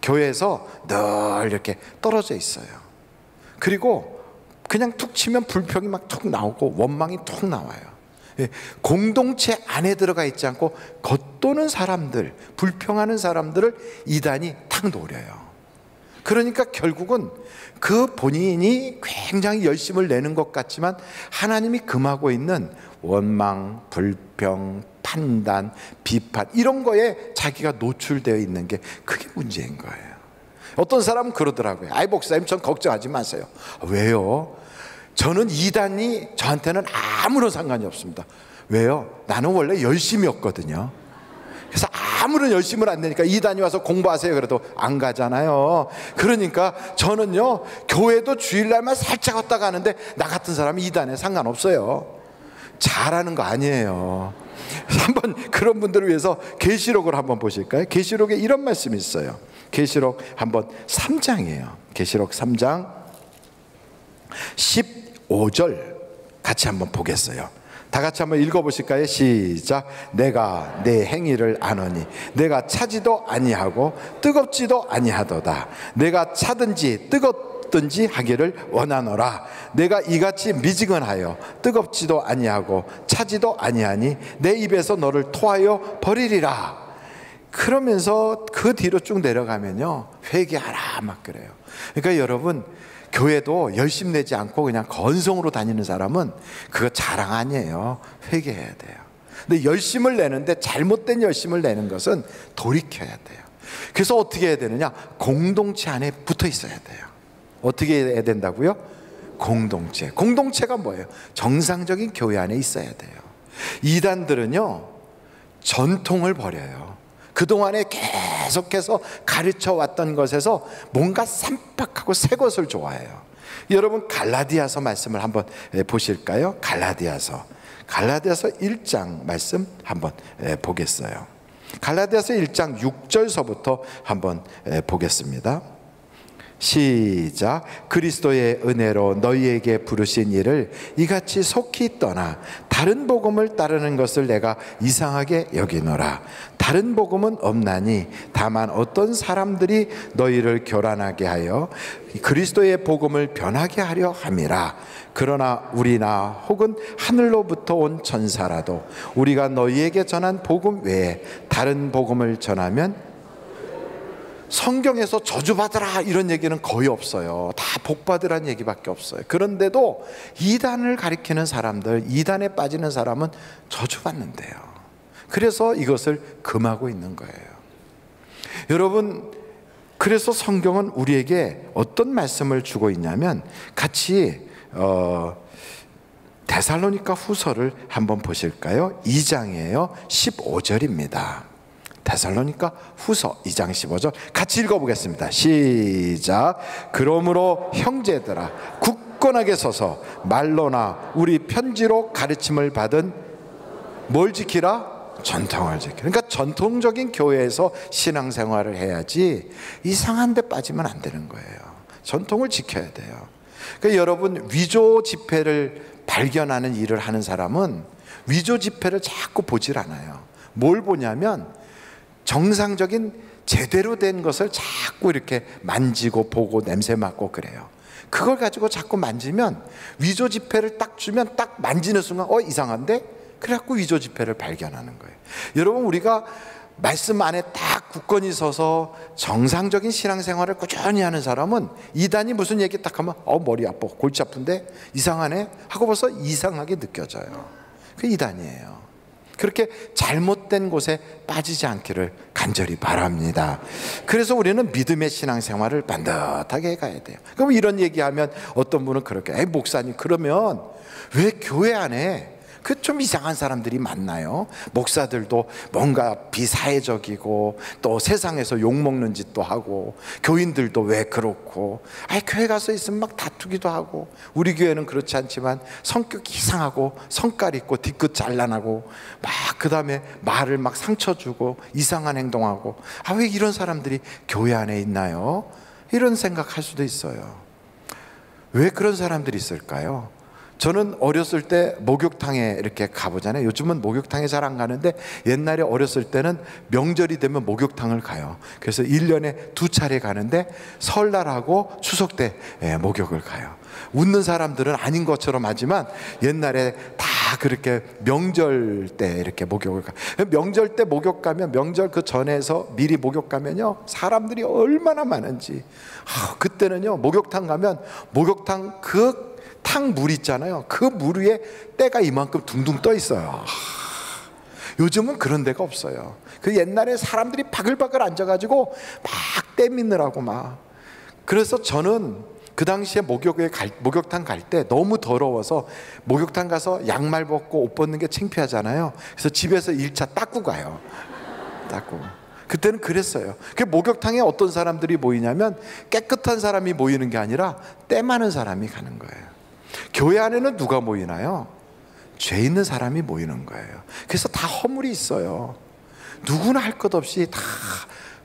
교회에서 늘 이렇게 떨어져 있어요. 그리고 그냥 툭 치면 불평이 막 툭 나오고 원망이 툭 나와요. 공동체 안에 들어가 있지 않고 겉도는 사람들, 불평하는 사람들을 이단이 탁 노려요. 그러니까 결국은 그 본인이 굉장히 열심을 내는 것 같지만 하나님이 금하고 있는 원망, 불평, 판단, 비판, 이런 거에 자기가 노출되어 있는 게 그게 문제인 거예요. 어떤 사람은 그러더라고요. 아이 목사님, 전 걱정하지 마세요. 왜요? 저는 이단이 저한테는 아무런 상관이 없습니다. 왜요? 나는 원래 열심이었거든요. 그래서 아무런 열심을 안 내니까 이단이 와서 공부하세요 그래도 안 가잖아요. 그러니까 저는요, 교회도 주일날만 살짝 왔다 가는데 나 같은 사람이 이단에 상관없어요. 잘하는 거 아니에요. 한번 그런 분들을 위해서 계시록을 한번 보실까요? 계시록에 이런 말씀이 있어요. 계시록 한번 3장이에요. 계시록 3장 15절 같이 한번 보겠어요. 다 같이 한번 읽어보실까요? 시작. 내가 내 행위를 아노니 내가 차지도 아니하고 뜨겁지도 아니하도다. 내가 차든지 뜨겁든지 하기를 원하노라. 내가 이같이 미지근하여 뜨겁지도 아니하고 차지도 아니하니 내 입에서 너를 토하여 버리리라. 그러면서 그 뒤로 쭉 내려가면요, 회개하라 막 그래요. 그러니까 여러분, 교회도 열심 내지 않고 그냥 건성으로 다니는 사람은 그거 자랑 아니에요. 회개해야 돼요. 근데 열심을 내는데 잘못된 열심을 내는 것은 돌이켜야 돼요. 그래서 어떻게 해야 되느냐? 공동체 안에 붙어 있어야 돼요. 어떻게 해야 된다고요? 공동체. 공동체가 뭐예요? 정상적인 교회 안에 있어야 돼요. 이단들은요, 전통을 버려요. 그동안에 계속해서 가르쳐 왔던 것에서 뭔가 쌈박하고 새 것을 좋아해요. 여러분 갈라디아서 말씀을 한번 보실까요? 갈라디아서 1장 말씀 한번 보겠어요. 갈라디아서 1장 6절서부터 한번 보겠습니다. 시작. 그리스도의 은혜로 너희에게 부르신 일을 이같이 속히 떠나 다른 복음을 따르는 것을 내가 이상하게 여기노라. 다른 복음은 없나니 다만 어떤 사람들이 너희를 교란하게 하여 그리스도의 복음을 변하게 하려 함이라. 그러나 우리나 혹은 하늘로부터 온 천사라도 우리가 너희에게 전한 복음 외에 다른 복음을 전하면, 성경에서 저주받으라 이런 얘기는 거의 없어요. 다 복받으라는 얘기밖에 없어요. 그런데도 이단을 가리키는 사람들, 이단에 빠지는 사람은 저주받는데요. 그래서 이것을 금하고 있는 거예요. 여러분, 그래서 성경은 우리에게 어떤 말씀을 주고 있냐면 같이 데살로니가 후서를 한번 보실까요? 2장이에요. 15절입니다. 데살로니가 후서 2장 15절 같이 읽어보겠습니다. 시작. 그러므로 형제들아 굳건하게 서서 말로나 우리 편지로 가르침을 받은 뭘 지키라? 전통을 지키라. 그러니까 전통적인 교회에서 신앙생활을 해야지 이상한 데 빠지면 안 되는 거예요. 전통을 지켜야 돼요. 그러니까 여러분, 위조 지폐를 발견하는 일을 하는 사람은 위조 지폐를 자꾸 보질 않아요. 뭘 보냐면 정상적인 제대로 된 것을 자꾸 이렇게 만지고 보고 냄새 맡고 그래요. 그걸 가지고 자꾸 만지면 위조 지폐를 딱 주면 딱 만지는 순간 이상한데? 그래갖고 위조 지폐를 발견하는 거예요. 여러분, 우리가 말씀 안에 딱 굳건히 서서 정상적인 신앙생활을 꾸준히 하는 사람은 이단이 무슨 얘기 딱 하면 머리 아파, 골치 아픈데 이상하네 하고 벌써 이상하게 느껴져요. 그게 이단이에요. 그렇게 잘못된 곳에 빠지지 않기를 간절히 바랍니다. 그래서 우리는 믿음의 신앙생활을 반듯하게 가야 돼요. 그럼 이런 얘기하면 어떤 분은 그렇게 목사님 그러면 왜 교회 안에 좀 이상한 사람들이 많나요? 목사들도 뭔가 비사회적이고 또 세상에서 욕먹는 짓도 하고 교인들도 왜 그렇고 교회 가서 있으면 막 다투기도 하고 우리 교회는 그렇지 않지만 성격이 이상하고 성깔 있고 뒤끝 잘라나고 막 그 다음에 말을 막 상처 주고 이상한 행동하고 왜 이런 사람들이 교회 안에 있나요? 이런 생각할 수도 있어요. 왜 그런 사람들이 있을까요? 저는 어렸을 때 목욕탕에 이렇게 가보잖아요. 요즘은 목욕탕에 잘 안 가는데 옛날에 어렸을 때는 명절이 되면 목욕탕을 가요. 그래서 1년에 2차례 가는데 설날하고 추석 때 목욕을 가요. 웃는 사람들은 아닌 것처럼 하지만 옛날에 다 그렇게 명절 때 이렇게 목욕을 가요. 명절 때 목욕 가면 명절 그 전에서 미리 목욕 가면요 사람들이 얼마나 많은지. 그때는요 목욕탕 가면 목욕탕 그 탕 물 있잖아요. 그 물 위에 때가 이만큼 둥둥 떠 있어요. 요즘은 그런 데가 없어요. 그 옛날에 사람들이 바글바글 앉아가지고 막 때 믿느라고 막. 그래서 저는 그 당시에 목욕탕 갈 때 너무 더러워서 목욕탕 가서 양말 벗고 옷 벗는 게 창피하잖아요. 그래서 집에서 1차 닦고 가요. 닦고. 그때는 그랬어요. 그 목욕탕에 어떤 사람들이 모이냐면 깨끗한 사람이 모이는 게 아니라 때 많은 사람이 가는 거예요. 교회 안에는 누가 모이나요? 죄 있는 사람이 모이는 거예요. 그래서 다 허물이 있어요. 누구나 할 것 없이 다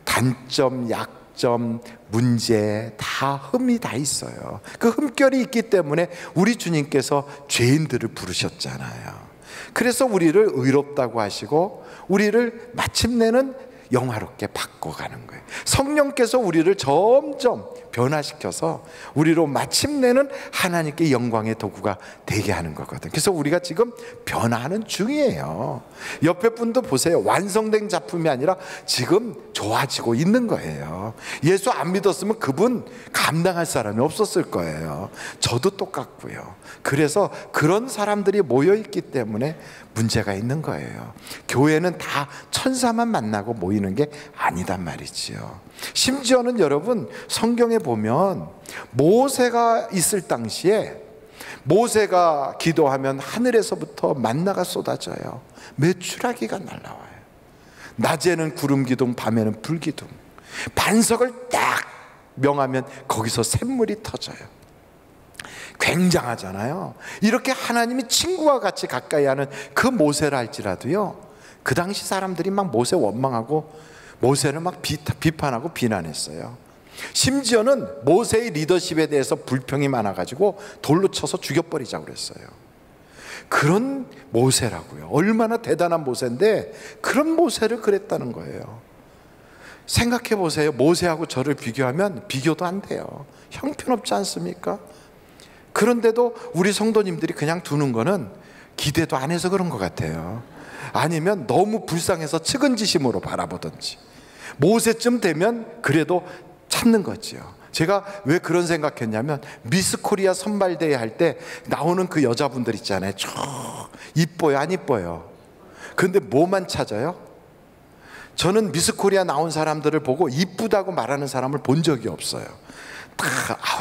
단점, 약점, 문제, 다 흠이 다 있어요. 그 흠결이 있기 때문에 우리 주님께서 죄인들을 부르셨잖아요. 그래서 우리를 의롭다고 하시고 우리를 마침내는 영화롭게 바꿔가는 거예요. 성령께서 우리를 점점 변화시켜서 우리로 마침내는 하나님께 영광의 도구가 되게 하는 거거든요. 그래서 우리가 지금 변화하는 중이에요. 옆에 분도 보세요. 완성된 작품이 아니라 지금 좋아지고 있는 거예요. 예수 안 믿었으면 그분 감당할 사람이 없었을 거예요. 저도 똑같고요. 그래서 그런 사람들이 모여있기 때문에 문제가 있는 거예요. 교회는 다 천사만 만나고 모이는 게 아니단 말이지요. 심지어는 여러분 성경에 보면 모세가 있을 당시에 모세가 기도하면 하늘에서부터 만나가 쏟아져요. 메추라기가 날라와요. 낮에는 구름 기둥, 밤에는 불 기둥. 반석을 딱 명하면 거기서 샘물이 터져요. 굉장하잖아요. 이렇게 하나님이 친구와 같이 가까이 하는 그 모세를 할지라도요, 그 당시 사람들이 막 모세 원망하고 모세를 막 비판하고 비난했어요. 심지어는 모세의 리더십에 대해서 불평이 많아가지고 돌로 쳐서 죽여버리자고 그랬어요. 그런 모세라고요. 얼마나 대단한 모세인데 그런 모세를 그랬다는 거예요. 생각해 보세요. 모세하고 저를 비교하면 비교도 안 돼요. 형편없지 않습니까? 그런데도 우리 성도님들이 그냥 두는 거는 기대도 안 해서 그런 것 같아요. 아니면 너무 불쌍해서 측은지심으로 바라보든지. 모세쯤 되면 그래도 참는 거지요. 제가 왜 그런 생각했냐면 미스 코리아 선발대회 할 때 나오는 그 여자분들 있잖아요. 이뻐요 안 이뻐요? 그런데 뭐만 찾아요? 저는 미스코리아 나온 사람들을 보고 이쁘다고 말하는 사람을 본 적이 없어요.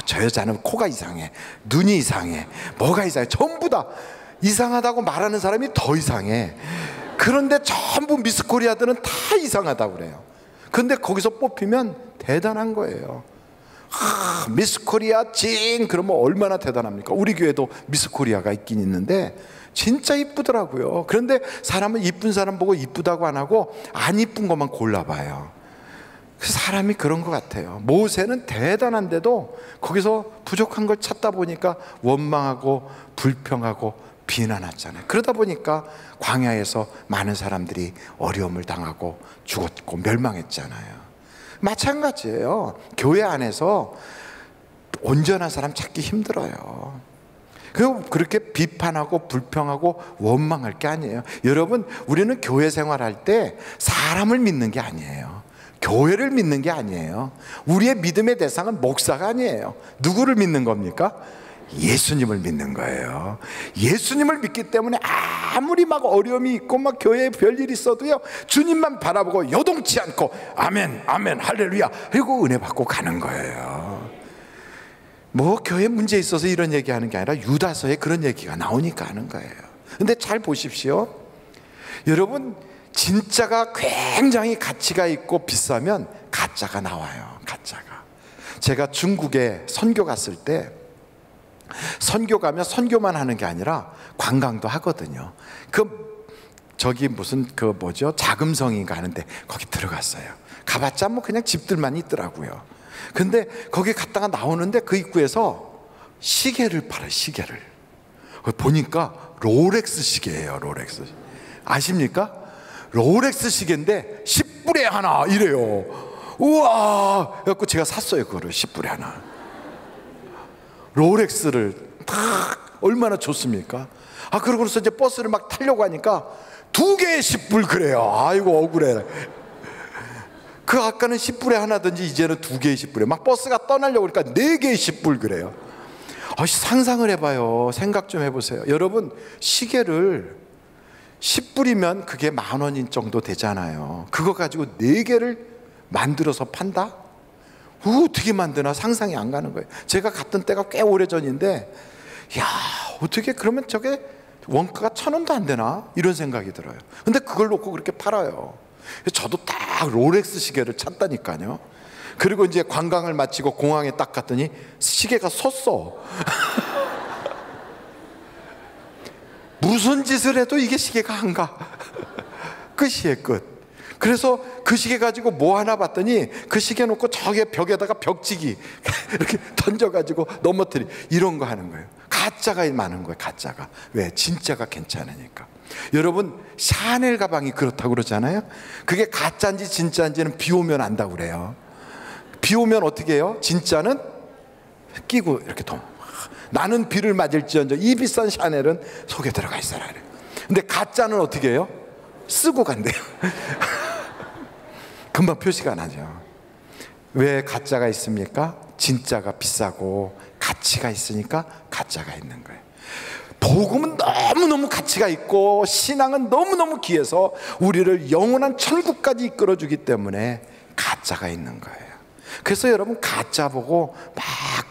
저 여자는 코가 이상해, 눈이 이상해, 뭐가 이상해, 전부 다 이상하다고 말하는 사람이 더 이상해. 그런데 전부 미스코리아들은 다 이상하다고 그래요. 근데 거기서 뽑히면 대단한 거예요. 미스코리아 찡 그러면 얼마나 대단합니까? 우리 교회도 미스코리아가 있긴 있는데 진짜 이쁘더라고요. 그런데 사람은 이쁜 사람 보고 이쁘다고 안 하고 안 이쁜 것만 골라봐요. 사람이 그런 것 같아요. 모세는 대단한데도 거기서 부족한 걸 찾다 보니까 원망하고 불평하고 비난하잖아요. 그러다 보니까 광야에서 많은 사람들이 어려움을 당하고 죽었고 멸망했잖아요. 마찬가지예요. 교회 안에서 온전한 사람 찾기 힘들어요. 그리고 그렇게 비판하고 불평하고 원망할 게 아니에요. 여러분, 우리는 교회 생활할 때 사람을 믿는 게 아니에요. 교회를 믿는 게 아니에요. 우리의 믿음의 대상은 목사가 아니에요. 누구를 믿는 겁니까? 예수님을 믿는 거예요. 예수님을 믿기 때문에 아무리 막 어려움이 있고 막 교회에 별일이 있어도요, 주님만 바라보고 요동치 않고 아멘 아멘 할렐루야 그리고 은혜 받고 가는 거예요. 뭐 교회 문제 있어서 이런 얘기하는 게 아니라 유다서에 그런 얘기가 나오니까 하는 거예요. 근데 잘 보십시오. 여러분, 진짜가 굉장히 가치가 있고 비싸면 가짜가 나와요. 가짜가. 제가 중국에 선교 갔을 때, 선교 가면 선교만 하는 게 아니라 관광도 하거든요. 저기 무슨 자금성인가 하는데 거기 들어갔어요. 가봤자 뭐 그냥 집들만 있더라고요. 근데 거기 갔다가 나오는데 그 입구에서 시계를 팔아요. 시계를 보니까 롤렉스 시계예요. 롤렉스 아십니까? 롤렉스 시계인데 10불에 하나 이래요. 우와, 그래갖고 제가 샀어요. 그거를 10불에 하나. 롤렉스를 딱 얼마나 좋습니까? 그러고서 이제 버스를 막 타려고 하니까 2개에 10불 그래요. 아이고 억울해. 아까는 10불에 하나든지 이제는 2개에 10불에 막 버스가 떠나려고 그러니까 4개에 10불 그래요. 상상을 해봐요. 생각 좀 해보세요. 여러분, 시계를 10불이면 그게 10,000원인 정도 되잖아요. 그거 가지고 4개를 만들어서 판다? 어떻게 만드나 상상이 안 가는 거예요. 제가 갔던 때가 꽤 오래전인데, 야, 어떻게 그러면 저게 원가가 1,000원도 안 되나? 이런 생각이 들어요. 근데 그걸 놓고 그렇게 팔아요. 저도 딱 롤렉스 시계를 찾다니까요. 그리고 이제 관광을 마치고 공항에 딱 갔더니 시계가 섰어. 무슨 짓을 해도 이게 시계가 안 가. 끝이에요, 끝. 그래서 그 시계 가지고 뭐 하나 봤더니 그 시계 놓고 저기 벽에다가 벽치기 이렇게 던져가지고 넘어뜨리 이런 거 하는 거예요. 가짜가 많은 거예요. 가짜가. 왜? 진짜가 괜찮으니까. 여러분, 샤넬 가방이 그렇다고 그러잖아요. 그게 가짜인지 진짜인지는 비 오면 안다고 그래요. 비 오면 어떻게 해요? 진짜는 끼고 이렇게 나는 비를 맞을지언정 이 비싼 샤넬은 속에 들어가 있어라 그래요. 근데 가짜는 어떻게 해요? 쓰고 간대요. 금방 표시가 나죠. 왜 가짜가 있습니까? 진짜가 비싸고 가치가 있으니까 가짜가 있는 거예요. 복음은 너무너무 가치가 있고 신앙은 너무너무 귀해서 우리를 영원한 천국까지 이끌어주기 때문에 가짜가 있는 거예요. 그래서 여러분, 가짜 보고 막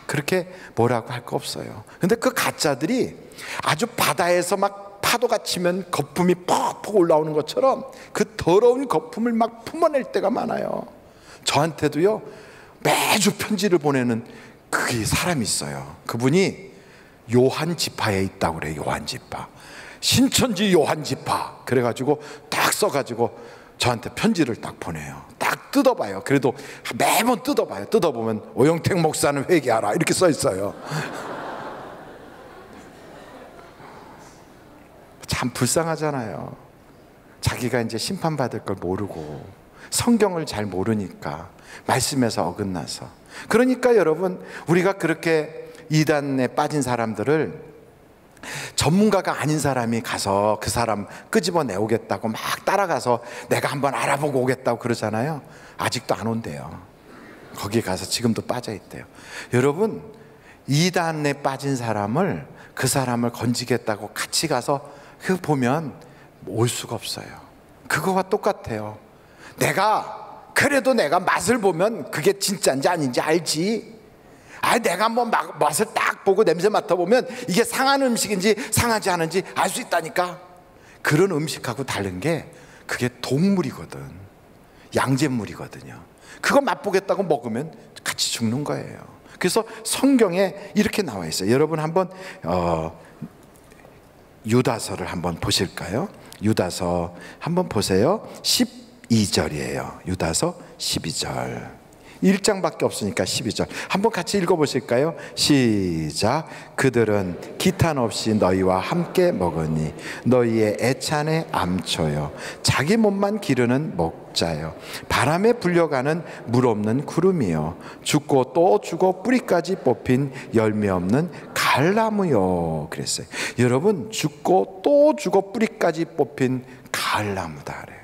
그렇게 뭐라고 할 거 없어요. 근데 그 가짜들이 아주 바다에서 막 파도가 치면 거품이 퍽퍽 올라오는 것처럼 그 더러운 거품을 막 품어낼 때가 많아요. 저한테도요, 매주 편지를 보내는 그게 사람이 있어요. 그분이 요한 지파에 있다고 그래요. 요한 지파, 신천지 요한 지파. 그래가지고 딱 써가지고 저한테 편지를 딱 보내요. 딱 뜯어봐요. 그래도 매번 뜯어봐요. 뜯어보면 오영택 목사는 회개하라 이렇게 써 있어요. 참 불쌍하잖아요. 자기가 이제 심판받을 걸 모르고 성경을 잘 모르니까, 말씀에서 어긋나서. 그러니까 여러분, 우리가 그렇게 이단에 빠진 사람들을 전문가가 아닌 사람이 가서 그 사람 끄집어내오겠다고 막 따라가서 내가 한번 알아보고 오겠다고 그러잖아요. 아직도 안 온대요. 거기 가서 지금도 빠져있대요. 여러분, 이단에 빠진 사람을, 그 사람을 건지겠다고 같이 가서 그 보면 올 수가 없어요. 그거와 똑같아요. 그래도 내가 맛을 보면 그게 진짜인지 아닌지 알지. 내가 뭐 맛을 딱 보고 냄새 맡아보면 이게 상한 음식인지 상하지 않은지 알 수 있다니까. 그런 음식하고 다른 게 그게 동물이거든. 양잿물이거든요. 그거 맛보겠다고 먹으면 같이 죽는 거예요. 그래서 성경에 이렇게 나와 있어요. 여러분 한번 유다서를 한번 보실까요? 유다서 한번 보세요. 12절이에요. 유다서 12절. 1장밖에 없으니까 12절 한번 같이 읽어보실까요? 시작. 그들은 기탄 없이 너희와 함께 먹으니 너희의 애찬의 암초요 자기 몸만 기르는 목자요 바람에 불려가는 물 없는 구름이요 죽고 또 죽어 뿌리까지 뽑힌 열매 없는 가을나무요 그랬어요. 여러분, 죽고 또 죽어 뿌리까지 뽑힌 가을나무다 그래요.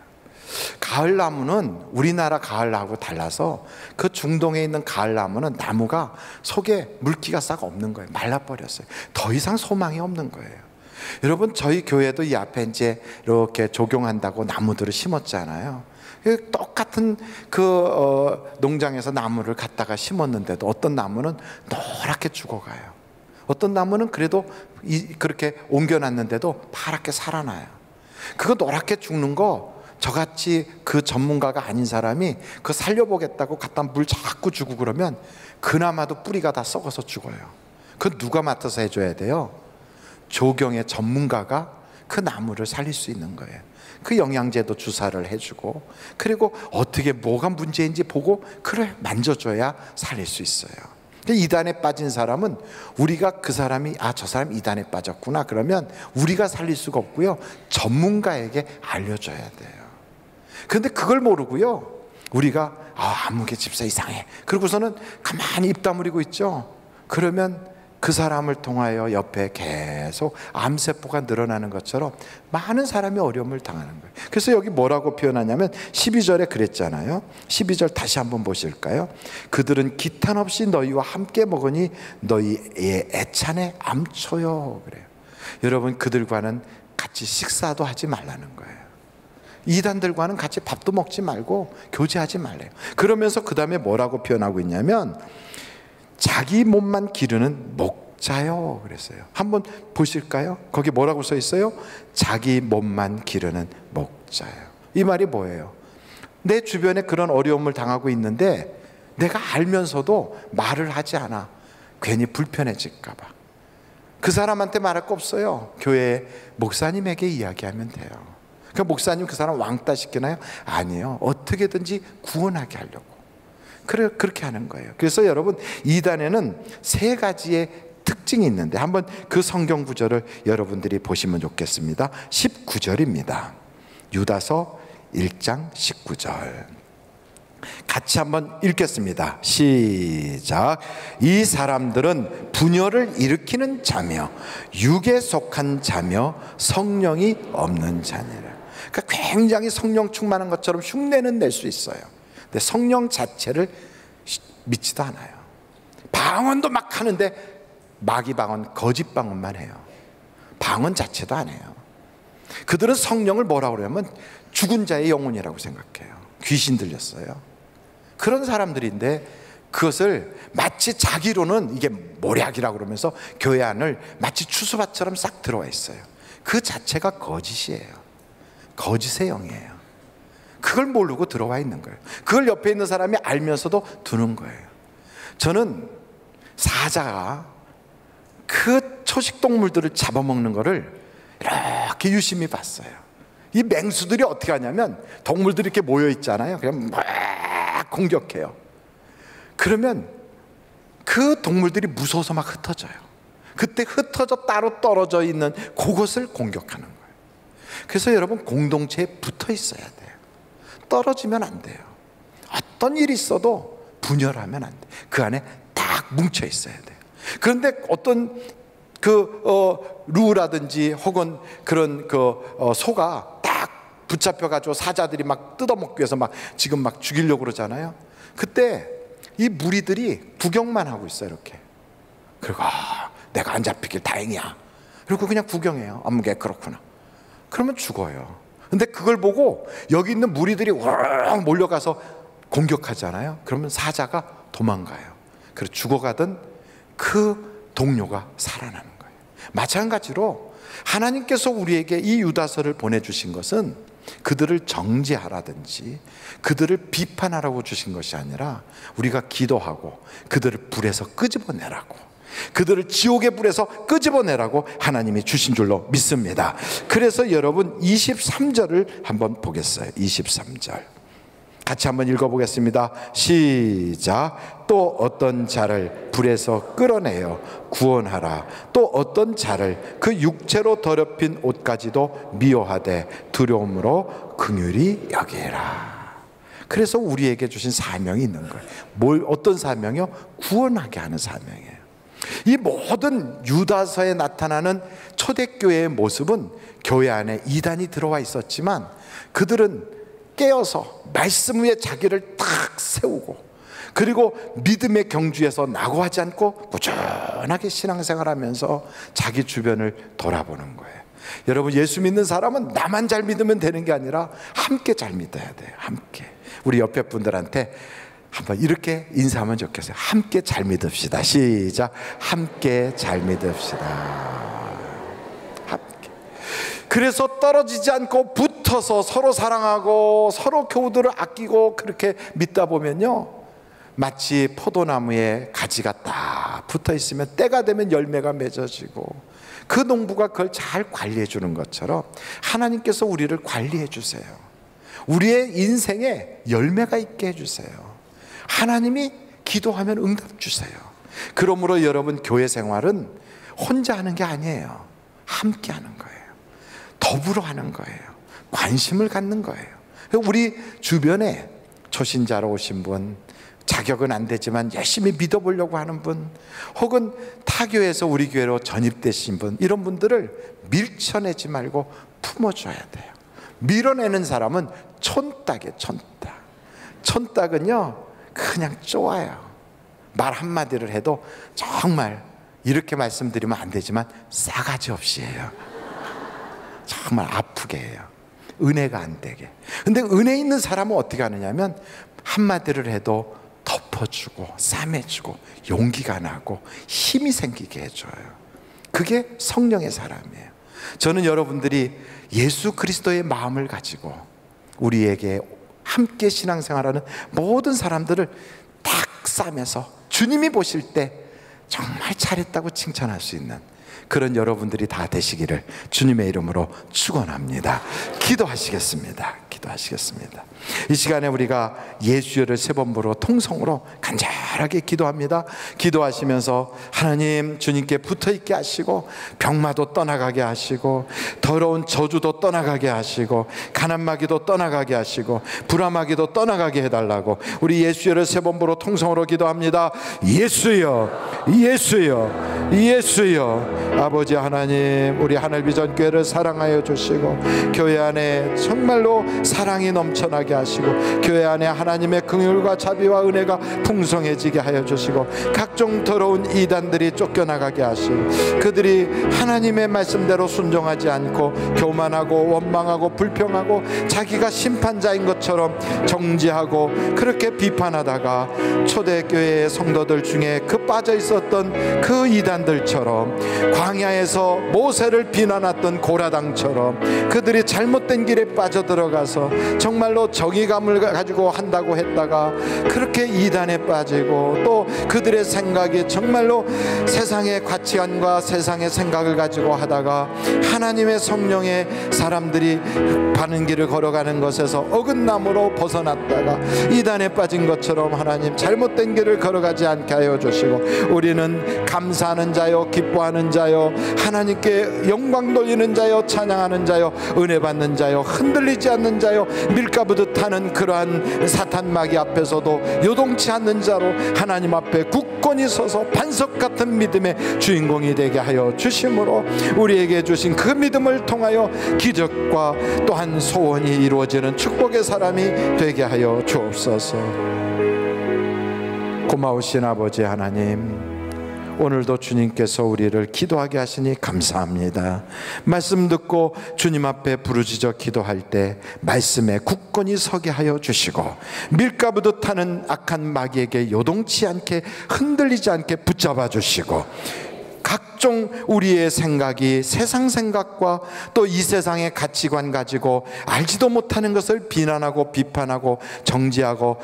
가을나무는 우리나라 가을하고 달라서 그 중동에 있는 가을나무는 나무가 속에 물기가 싹 없는 거예요. 말라버렸어요. 더 이상 소망이 없는 거예요. 여러분, 저희 교회도 이 앞에 이제 이렇게 조경한다고 나무들을 심었잖아요. 똑같은 농장에서 나무를 갖다가 심었는데도 어떤 나무는 노랗게 죽어가요. 어떤 나무는 그래도 그렇게 옮겨놨는데도 파랗게 살아나요. 그거 노랗게 죽는 거 저같이 그 전문가가 아닌 사람이 그거 살려보겠다고 갖다 물 자꾸 주고 그러면 그나마도 뿌리가 다 썩어서 죽어요. 그건 누가 맡아서 해줘야 돼요? 조경의 전문가가 그 나무를 살릴 수 있는 거예요. 그 영양제도 주사를 해주고 그리고 어떻게 뭐가 문제인지 보고 그래 만져줘야 살릴 수 있어요. 이단에 빠진 사람은 우리가 그 사람이 저 사람 이단에 빠졌구나 그러면 우리가 살릴 수가 없고요. 전문가에게 알려줘야 돼요. 그런데 그걸 모르고요. 우리가 아무개 집사 이상해. 그러고서는 가만히 입 다물고 있죠. 그러면 그 사람을 통하여 옆에 계속 암세포가 늘어나는 것처럼 많은 사람이 어려움을 당하는 거예요. 그래서 여기 뭐라고 표현하냐면 12절에 그랬잖아요. 12절 다시 한번 보실까요? 그들은 기탄 없이 너희와 함께 먹으니 너희의 애찬의 암초요 그래요. 여러분, 그들과는 같이 식사도 하지 말라는 거예요. 이단들과는 같이 밥도 먹지 말고 교제하지 말래요. 그러면서 그 다음에 뭐라고 표현하고 있냐면 자기 몸만 기르는 목자요 그랬어요. 한번 보실까요? 거기 뭐라고 써 있어요? 자기 몸만 기르는 목자요. 이 말이 뭐예요? 내 주변에 그런 어려움을 당하고 있는데 내가 알면서도 말을 하지 않아. 괜히 불편해질까 봐. 그 사람한테 말할 거 없어요. 교회 목사님에게 이야기하면 돼요. 그 목사님 그 사람 왕따 시키나요? 아니에요. 어떻게든지 구원하게 하려고. 그렇게 하는 거예요. 그래서 여러분, 이단에는 세 가지의 특징이 있는데 한번 그 성경 구절을 여러분들이 보시면 좋겠습니다. 19절입니다. 유다서 1장 19절 같이 한번 읽겠습니다. 시작. 이 사람들은 분열을 일으키는 자며 육에 속한 자며 성령이 없는 자니라. 그러니까 굉장히 성령 충만한 것처럼 흉내는 낼 수 있어요. 근데 성령 자체를 믿지도 않아요. 방언도 막 하는데 마귀 방언, 거짓 방언만 해요. 방언 자체도 안 해요. 그들은 성령을 뭐라고 그러냐면 죽은 자의 영혼이라고 생각해요. 귀신 들렸어요. 그런 사람들인데 그것을 마치 자기로는 이게 모략이라고 그러면서 교회 안을 마치 추수밭처럼 싹 들어와 있어요. 그 자체가 거짓이에요. 거짓의 영이에요. 그걸 모르고 들어와 있는 거예요. 그걸 옆에 있는 사람이 알면서도 두는 거예요. 저는 사자가 그 초식동물들을 잡아먹는 거를 이렇게 유심히 봤어요. 이 맹수들이 어떻게 하냐면 동물들이 이렇게 모여 있잖아요. 그냥 막 공격해요. 그러면 그 동물들이 무서워서 막 흩어져요. 그때 흩어져 따로 떨어져 있는 그것을 공격하는 거예요. 그래서 여러분, 공동체에 붙어 있어야 돼요. 떨어지면 안 돼요. 어떤 일이 있어도 분열하면 안 돼요. 그 안에 딱 뭉쳐 있어야 돼요. 그런데 어떤 루라든지 혹은 그런 소가 딱 붙잡혀가지고 사자들이 막 뜯어먹기 위해서 막 지금 막 죽이려고 그러잖아요. 그때 이 무리들이 구경만 하고 있어요. 이렇게. 그리고 내가 안 잡히길 다행이야. 그리고 그냥 구경해요. 아무게 그렇구나. 그러면 죽어요. 근데 그걸 보고 여기 있는 무리들이 와 몰려가서 공격하잖아요. 그러면 사자가 도망가요. 그래서 죽어가던 그 동료가 살아나는 거예요. 마찬가지로 하나님께서 우리에게 이 유다서를 보내주신 것은 그들을 정죄하라든지 그들을 비판하라고 주신 것이 아니라 우리가 기도하고 그들을 불에서 끄집어내라고, 그들을 지옥의 불에서 끄집어내라고 하나님이 주신 줄로 믿습니다. 그래서 여러분 23절을 한번 보겠어요. 23절 같이 한번 읽어보겠습니다. 시작. 또 어떤 자를 불에서 끌어내어 구원하라. 또 어떤 자를 그 육체로 더럽힌 옷까지도 미워하되 두려움으로 긍휼히 여기라. 그래서 우리에게 주신 사명이 있는 거예요. 어떤 사명이요? 구원하게 하는 사명이에요. 이 모든 유다서에 나타나는 초대교회의 모습은 교회 안에 이단이 들어와 있었지만 그들은 깨어서 말씀 위에 자기를 탁 세우고 그리고 믿음의 경주에서 낙오하지 않고 꾸준하게 신앙생활하면서 자기 주변을 돌아보는 거예요. 여러분, 예수 믿는 사람은 나만 잘 믿으면 되는 게 아니라 함께 잘 믿어야 돼요. 함께. 우리 옆에 분들한테 한번 이렇게 인사하면 좋겠어요. 함께 잘 믿읍시다. 시작. 함께 잘 믿읍시다. 그래서 떨어지지 않고 붙어서 서로 사랑하고 서로 교우들을 아끼고 그렇게 믿다 보면요, 마치 포도나무에 가지가 딱 붙어 있으면 때가 되면 열매가 맺어지고 그 농부가 그걸 잘 관리해 주는 것처럼 하나님께서 우리를 관리해 주세요. 우리의 인생에 열매가 있게 해주세요. 하나님이 기도하면 응답 주세요. 그러므로 여러분, 교회 생활은 혼자 하는 게 아니에요. 함께 하는 거예요. 더불어 하는 거예요. 관심을 갖는 거예요. 우리 주변에 초신자로 오신 분, 자격은 안 되지만 열심히 믿어보려고 하는 분, 혹은 타교에서 우리 교회로 전입되신 분, 이런 분들을 밀쳐내지 말고 품어줘야 돼요. 밀어내는 사람은 촌딱이에요. 촌딱. 촌딱은요 그냥 쪼아요. 말 한마디를 해도 정말 이렇게 말씀드리면 안 되지만 싸가지 없이 해요. 정말 아프게 해요. 은혜가 안 되게. 근데 은혜 있는 사람은 어떻게 하느냐면 한마디를 해도 덮어주고 싸매주고 용기가 나고 힘이 생기게 해줘요. 그게 성령의 사람이에요. 저는 여러분들이 예수 그리스도의 마음을 가지고 우리에게 함께 신앙생활하는 모든 사람들을 딱 싸매서 주님이 보실 때 정말 잘했다고 칭찬할 수 있는 그런 여러분들이 다 되시기를 주님의 이름으로 축원합니다. 기도하시겠습니다. 기도하시겠습니다. 이 시간에 우리가 예수를 세 번 부르고 통성으로 간절하게 기도합니다. 기도하시면서 하나님, 주님께 붙어있게 하시고 병마도 떠나가게 하시고 더러운 저주도 떠나가게 하시고 가난마귀도 떠나가게 하시고 불암마귀도 떠나가게 해달라고 우리 예수를 세 번 부르고 통성으로 기도합니다. 예수여, 예수여, 예수여. 아버지 하나님, 우리 하늘비전교회를 사랑하여 주시고 교회 안에 정말로 사랑이 넘쳐나게 하시고 교회 안에 하나님의 긍휼과 자비와 은혜가 풍성해지게 하여 주시고 각종 더러운 이단들이 쫓겨나가게 하시고 그들이 하나님의 말씀대로 순종하지 않고 교만하고 원망하고 불평하고 자기가 심판자인 것처럼 정죄하고 그렇게 비판하다가 초대교회의 성도들 중에 그 빠져 있었던 그 이단들처럼 광야에서 모세를 비난했던 고라당처럼 그들이 잘못된 길에 빠져들어가서 정말로 정의감을 가지고 한다고 했다가 그렇게 이단에 빠지고 또 그들의 생각이 정말로 세상의 가치관과 세상의 생각을 가지고 하다가 하나님의 성령의 사람들이 바른 길을 걸어가는 것에서 어긋남으로 벗어났다가 이단에 빠진 것처럼 하나님 잘못된 길을 걸어가지 않게 하여 주시고 우리는 감사하는 자요, 기뻐하는 자요, 하나님께 영광 돌리는 자요, 찬양하는 자요, 은혜 받는 자요, 흔들리지 않는 자요, 밀가부듯 하는 그러한 사탄 마귀 앞에서도 요동치 않는 자로 하나님 앞에 굳건히 서서 반석 같은 믿음의 주인공이 되게 하여 주심으로 우리에게 주신 그 믿음을 통하여 기적과 또한 소원이 이루어지는 축복의 사람이 되게 하여 주옵소서. 고마우신 아버지 하나님, 오늘도 주님께서 우리를 기도하게 하시니 감사합니다. 말씀 듣고 주님 앞에 부르짖어 기도할 때 말씀에 굳건히 서게 하여 주시고 밀가부듯 하는 악한 마귀에게 요동치 않게 흔들리지 않게 붙잡아 주시고 각종 우리의 생각이 세상 생각과 또 이 세상의 가치관 가지고 알지도 못하는 것을 비난하고 비판하고 정죄하고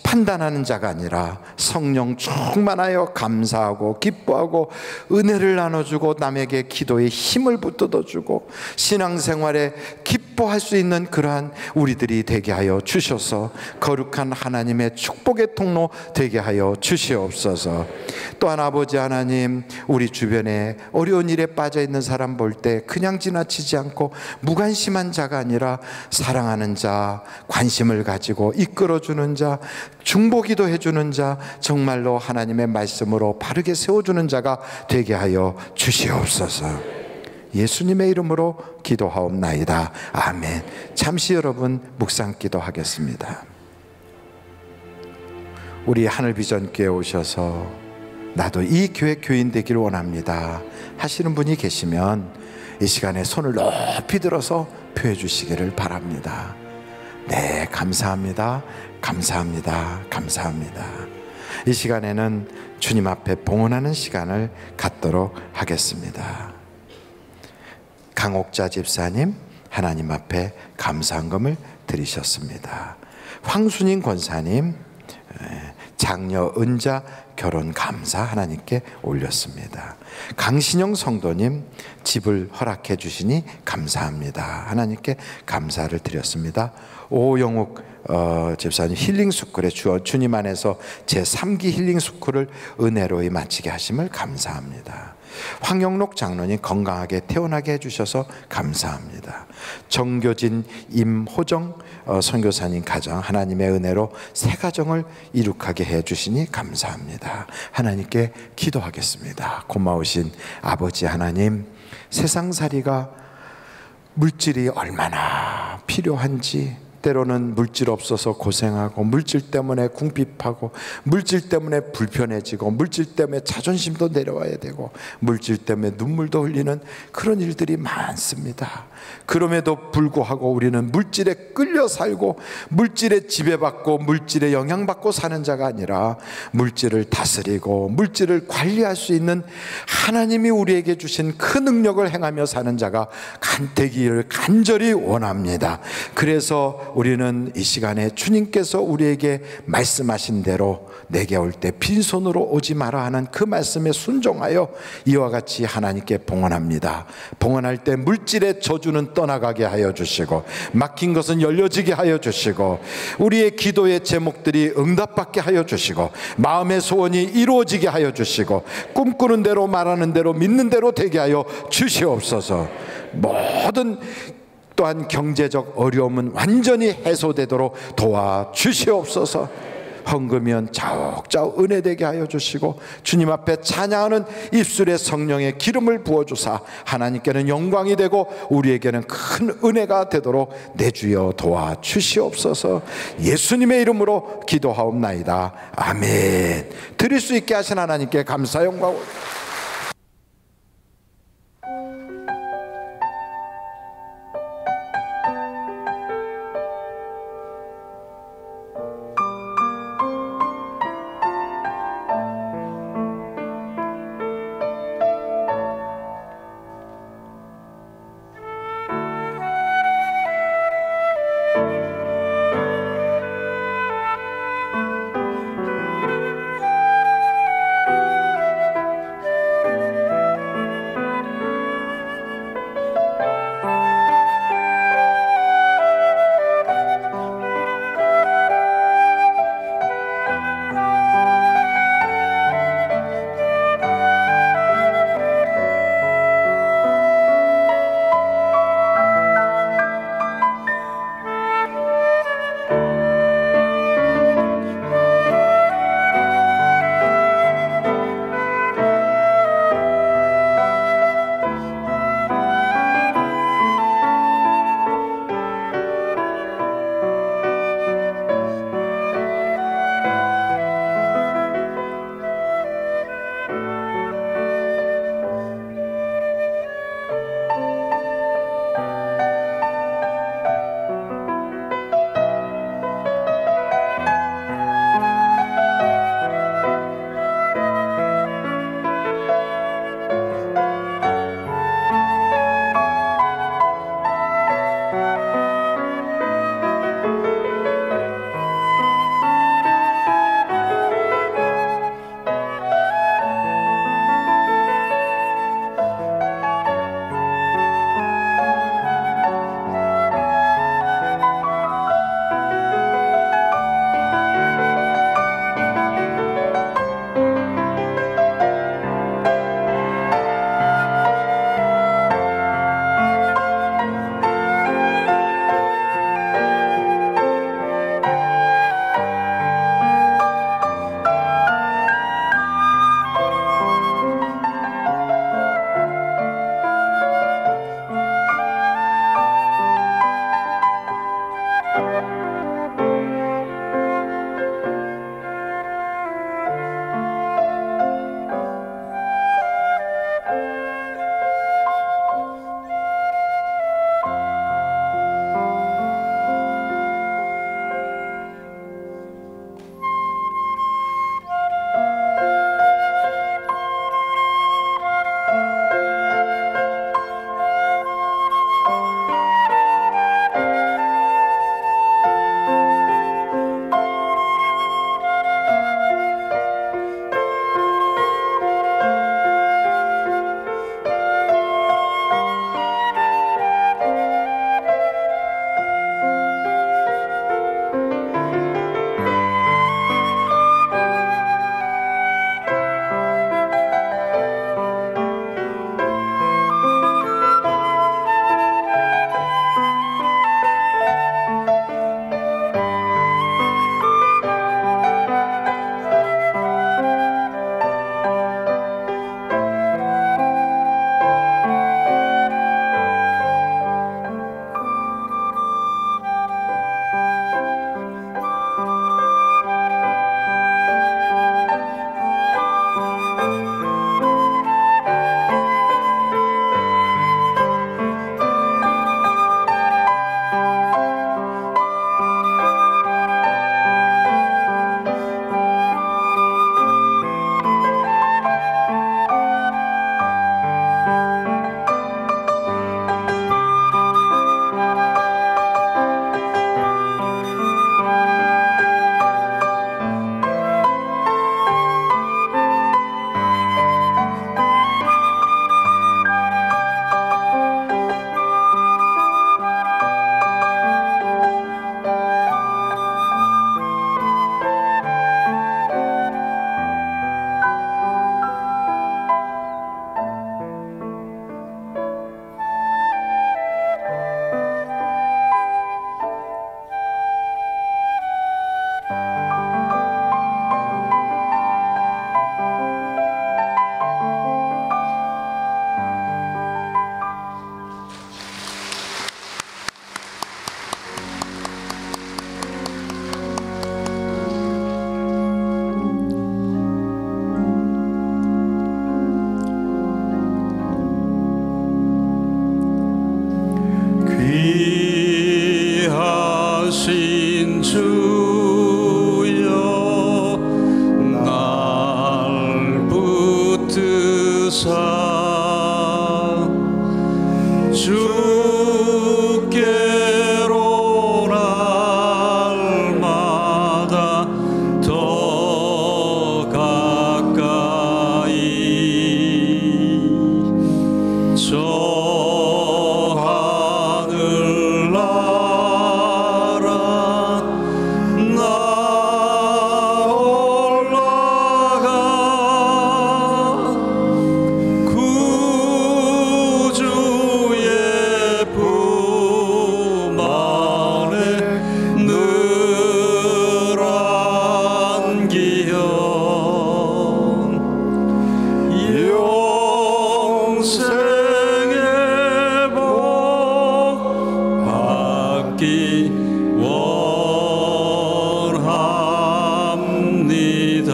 판단하는 자가 아니라 성령 충만하여 감사하고 기뻐하고 은혜를 나눠주고 남에게 기도에 힘을 붙들어주고 신앙생활에 기뻐할 수 있는 그러한 우리들이 되게 하여 주셔서 거룩한 하나님의 축복의 통로 되게 하여 주시옵소서. 또한 아버지 하나님, 우리 주변에 어려운 일에 빠져 있는 사람 볼 때 그냥 지나치지 않고 무관심한 자가 아니라 사랑하는 자, 관심을 가지고 이끌어주는 자, 중보기도 해주는 자, 정말로 하나님의 말씀으로 바르게 세워주는 자가 되게 하여 주시옵소서. 예수님의 이름으로 기도하옵나이다. 아멘. 잠시 여러분 묵상 기도하겠습니다. 우리 하늘비전교회 오셔서 나도 이 교회 교인 되기를 원합니다 하시는 분이 계시면 이 시간에 손을 높이 들어서 표해 주시기를 바랍니다. 네, 감사합니다. 감사합니다. 감사합니다. 이 시간에는 주님 앞에 봉헌하는 시간을 갖도록 하겠습니다. 강옥자 집사님, 하나님 앞에 감사한금을 드리셨습니다. 황순인 권사님, 장녀 은자 결혼 감사 하나님께 올렸습니다. 강신영 성도님, 집을 허락해 주시니 감사합니다 하나님께 감사를 드렸습니다. 오영욱 집사님 힐링 스쿨에 주님 안에서 제3기 힐링 스쿨을 은혜로이 마치게 하심을 감사합니다. 황영록 장로님 건강하게 태어나게 해주셔서 감사합니다. 정교진 임호정 선교사님 가정 하나님의 은혜로 새 가정을 이룩하게 해주시니 감사합니다. 하나님께 기도하겠습니다. 고마우신 아버지 하나님, 세상살이가 물질이 얼마나 필요한지, 때로는 물질 없어서 고생하고 물질 때문에 궁핍하고 물질 때문에 불편해지고 물질 때문에 자존심도 내려와야 되고 물질 때문에 눈물도 흘리는 그런 일들이 많습니다. 그럼에도 불구하고 우리는 물질에 끌려 살고 물질에 지배받고 물질에 영향받고 사는 자가 아니라 물질을 다스리고 물질을 관리할 수 있는 하나님이 우리에게 주신 그 능력을 행하며 사는 자가 되기를 간절히 원합니다. 그래서 우리는 이 시간에 주님께서 우리에게 말씀하신 대로 내게 올 때 빈손으로 오지 마라 하는 그 말씀에 순종하여 이와 같이 하나님께 봉헌합니다. 봉헌할 때 물질의 저주는 떠나가게 하여 주시고 막힌 것은 열려지게 하여 주시고 우리의 기도의 제목들이 응답받게 하여 주시고 마음의 소원이 이루어지게 하여 주시고 꿈꾸는 대로 말하는 대로 믿는 대로 되게 하여 주시옵소서. 모든 또한 경제적 어려움은 완전히 해소되도록 도와주시옵소서. 헌금이면 자욱자욱 은혜되게 하여 주시고 주님 앞에 찬양하는 입술에 성령의 기름을 부어주사 하나님께는 영광이 되고 우리에게는 큰 은혜가 되도록 내주여 도와주시옵소서. 예수님의 이름으로 기도하옵나이다. 아멘. 드릴 수 있게 하신 하나님께 감사 영광. 하늘나라 나 올라가 구주의 품 안에 늘 안기어 영생의 복 받기 원합니다.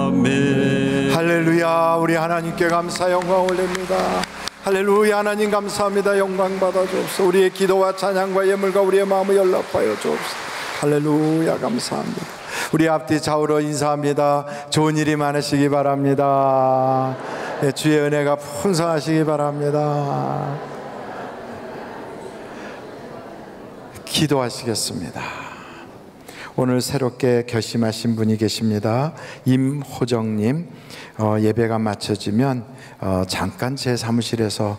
아멘. 할렐루야. 우리 하나님께 감사 영광 올립니다. 할렐루야. 하나님 감사합니다. 영광 받아 주옵소서. 우리의 기도와 찬양과 예물과 우리의 마음을 연락하여 주옵소서. 할렐루야. 감사합니다. 우리 앞뒤 좌우로 인사합니다. 좋은 일이 많으시기 바랍니다. 네, 주의 은혜가 풍성하시기 바랍니다. 기도하시겠습니다. 오늘 새롭게 결심하신 분이 계십니다. 임호정님, 예배가 마쳐지면 잠깐 제 사무실에서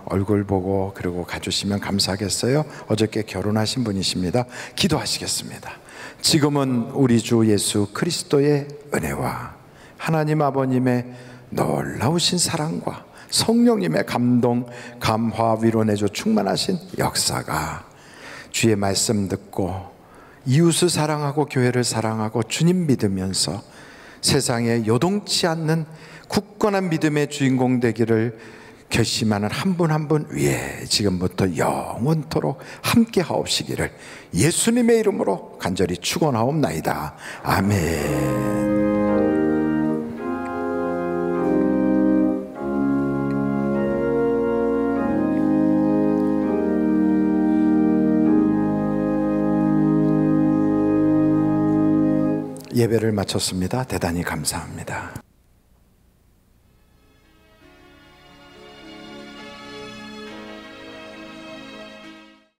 얼굴 보고 그리고 가주시면 감사하겠어요. 어저께 결혼하신 분이십니다. 기도하시겠습니다. 지금은 우리 주 예수 그리스도의 은혜와 하나님 아버님의 놀라우신 사랑과 성령님의 감동, 감화, 위로 내줘 충만하신 역사가 주의 말씀 듣고 이웃을 사랑하고 교회를 사랑하고 주님 믿으면서 세상에 요동치 않는 굳건한 믿음의 주인공 되기를 결심하는 한 분 한 분 위에 지금부터 영원토록 함께 하옵시기를 예수님의 이름으로 간절히 축원하옵나이다. 아멘. 예배를 마쳤습니다. 대단히 감사합니다.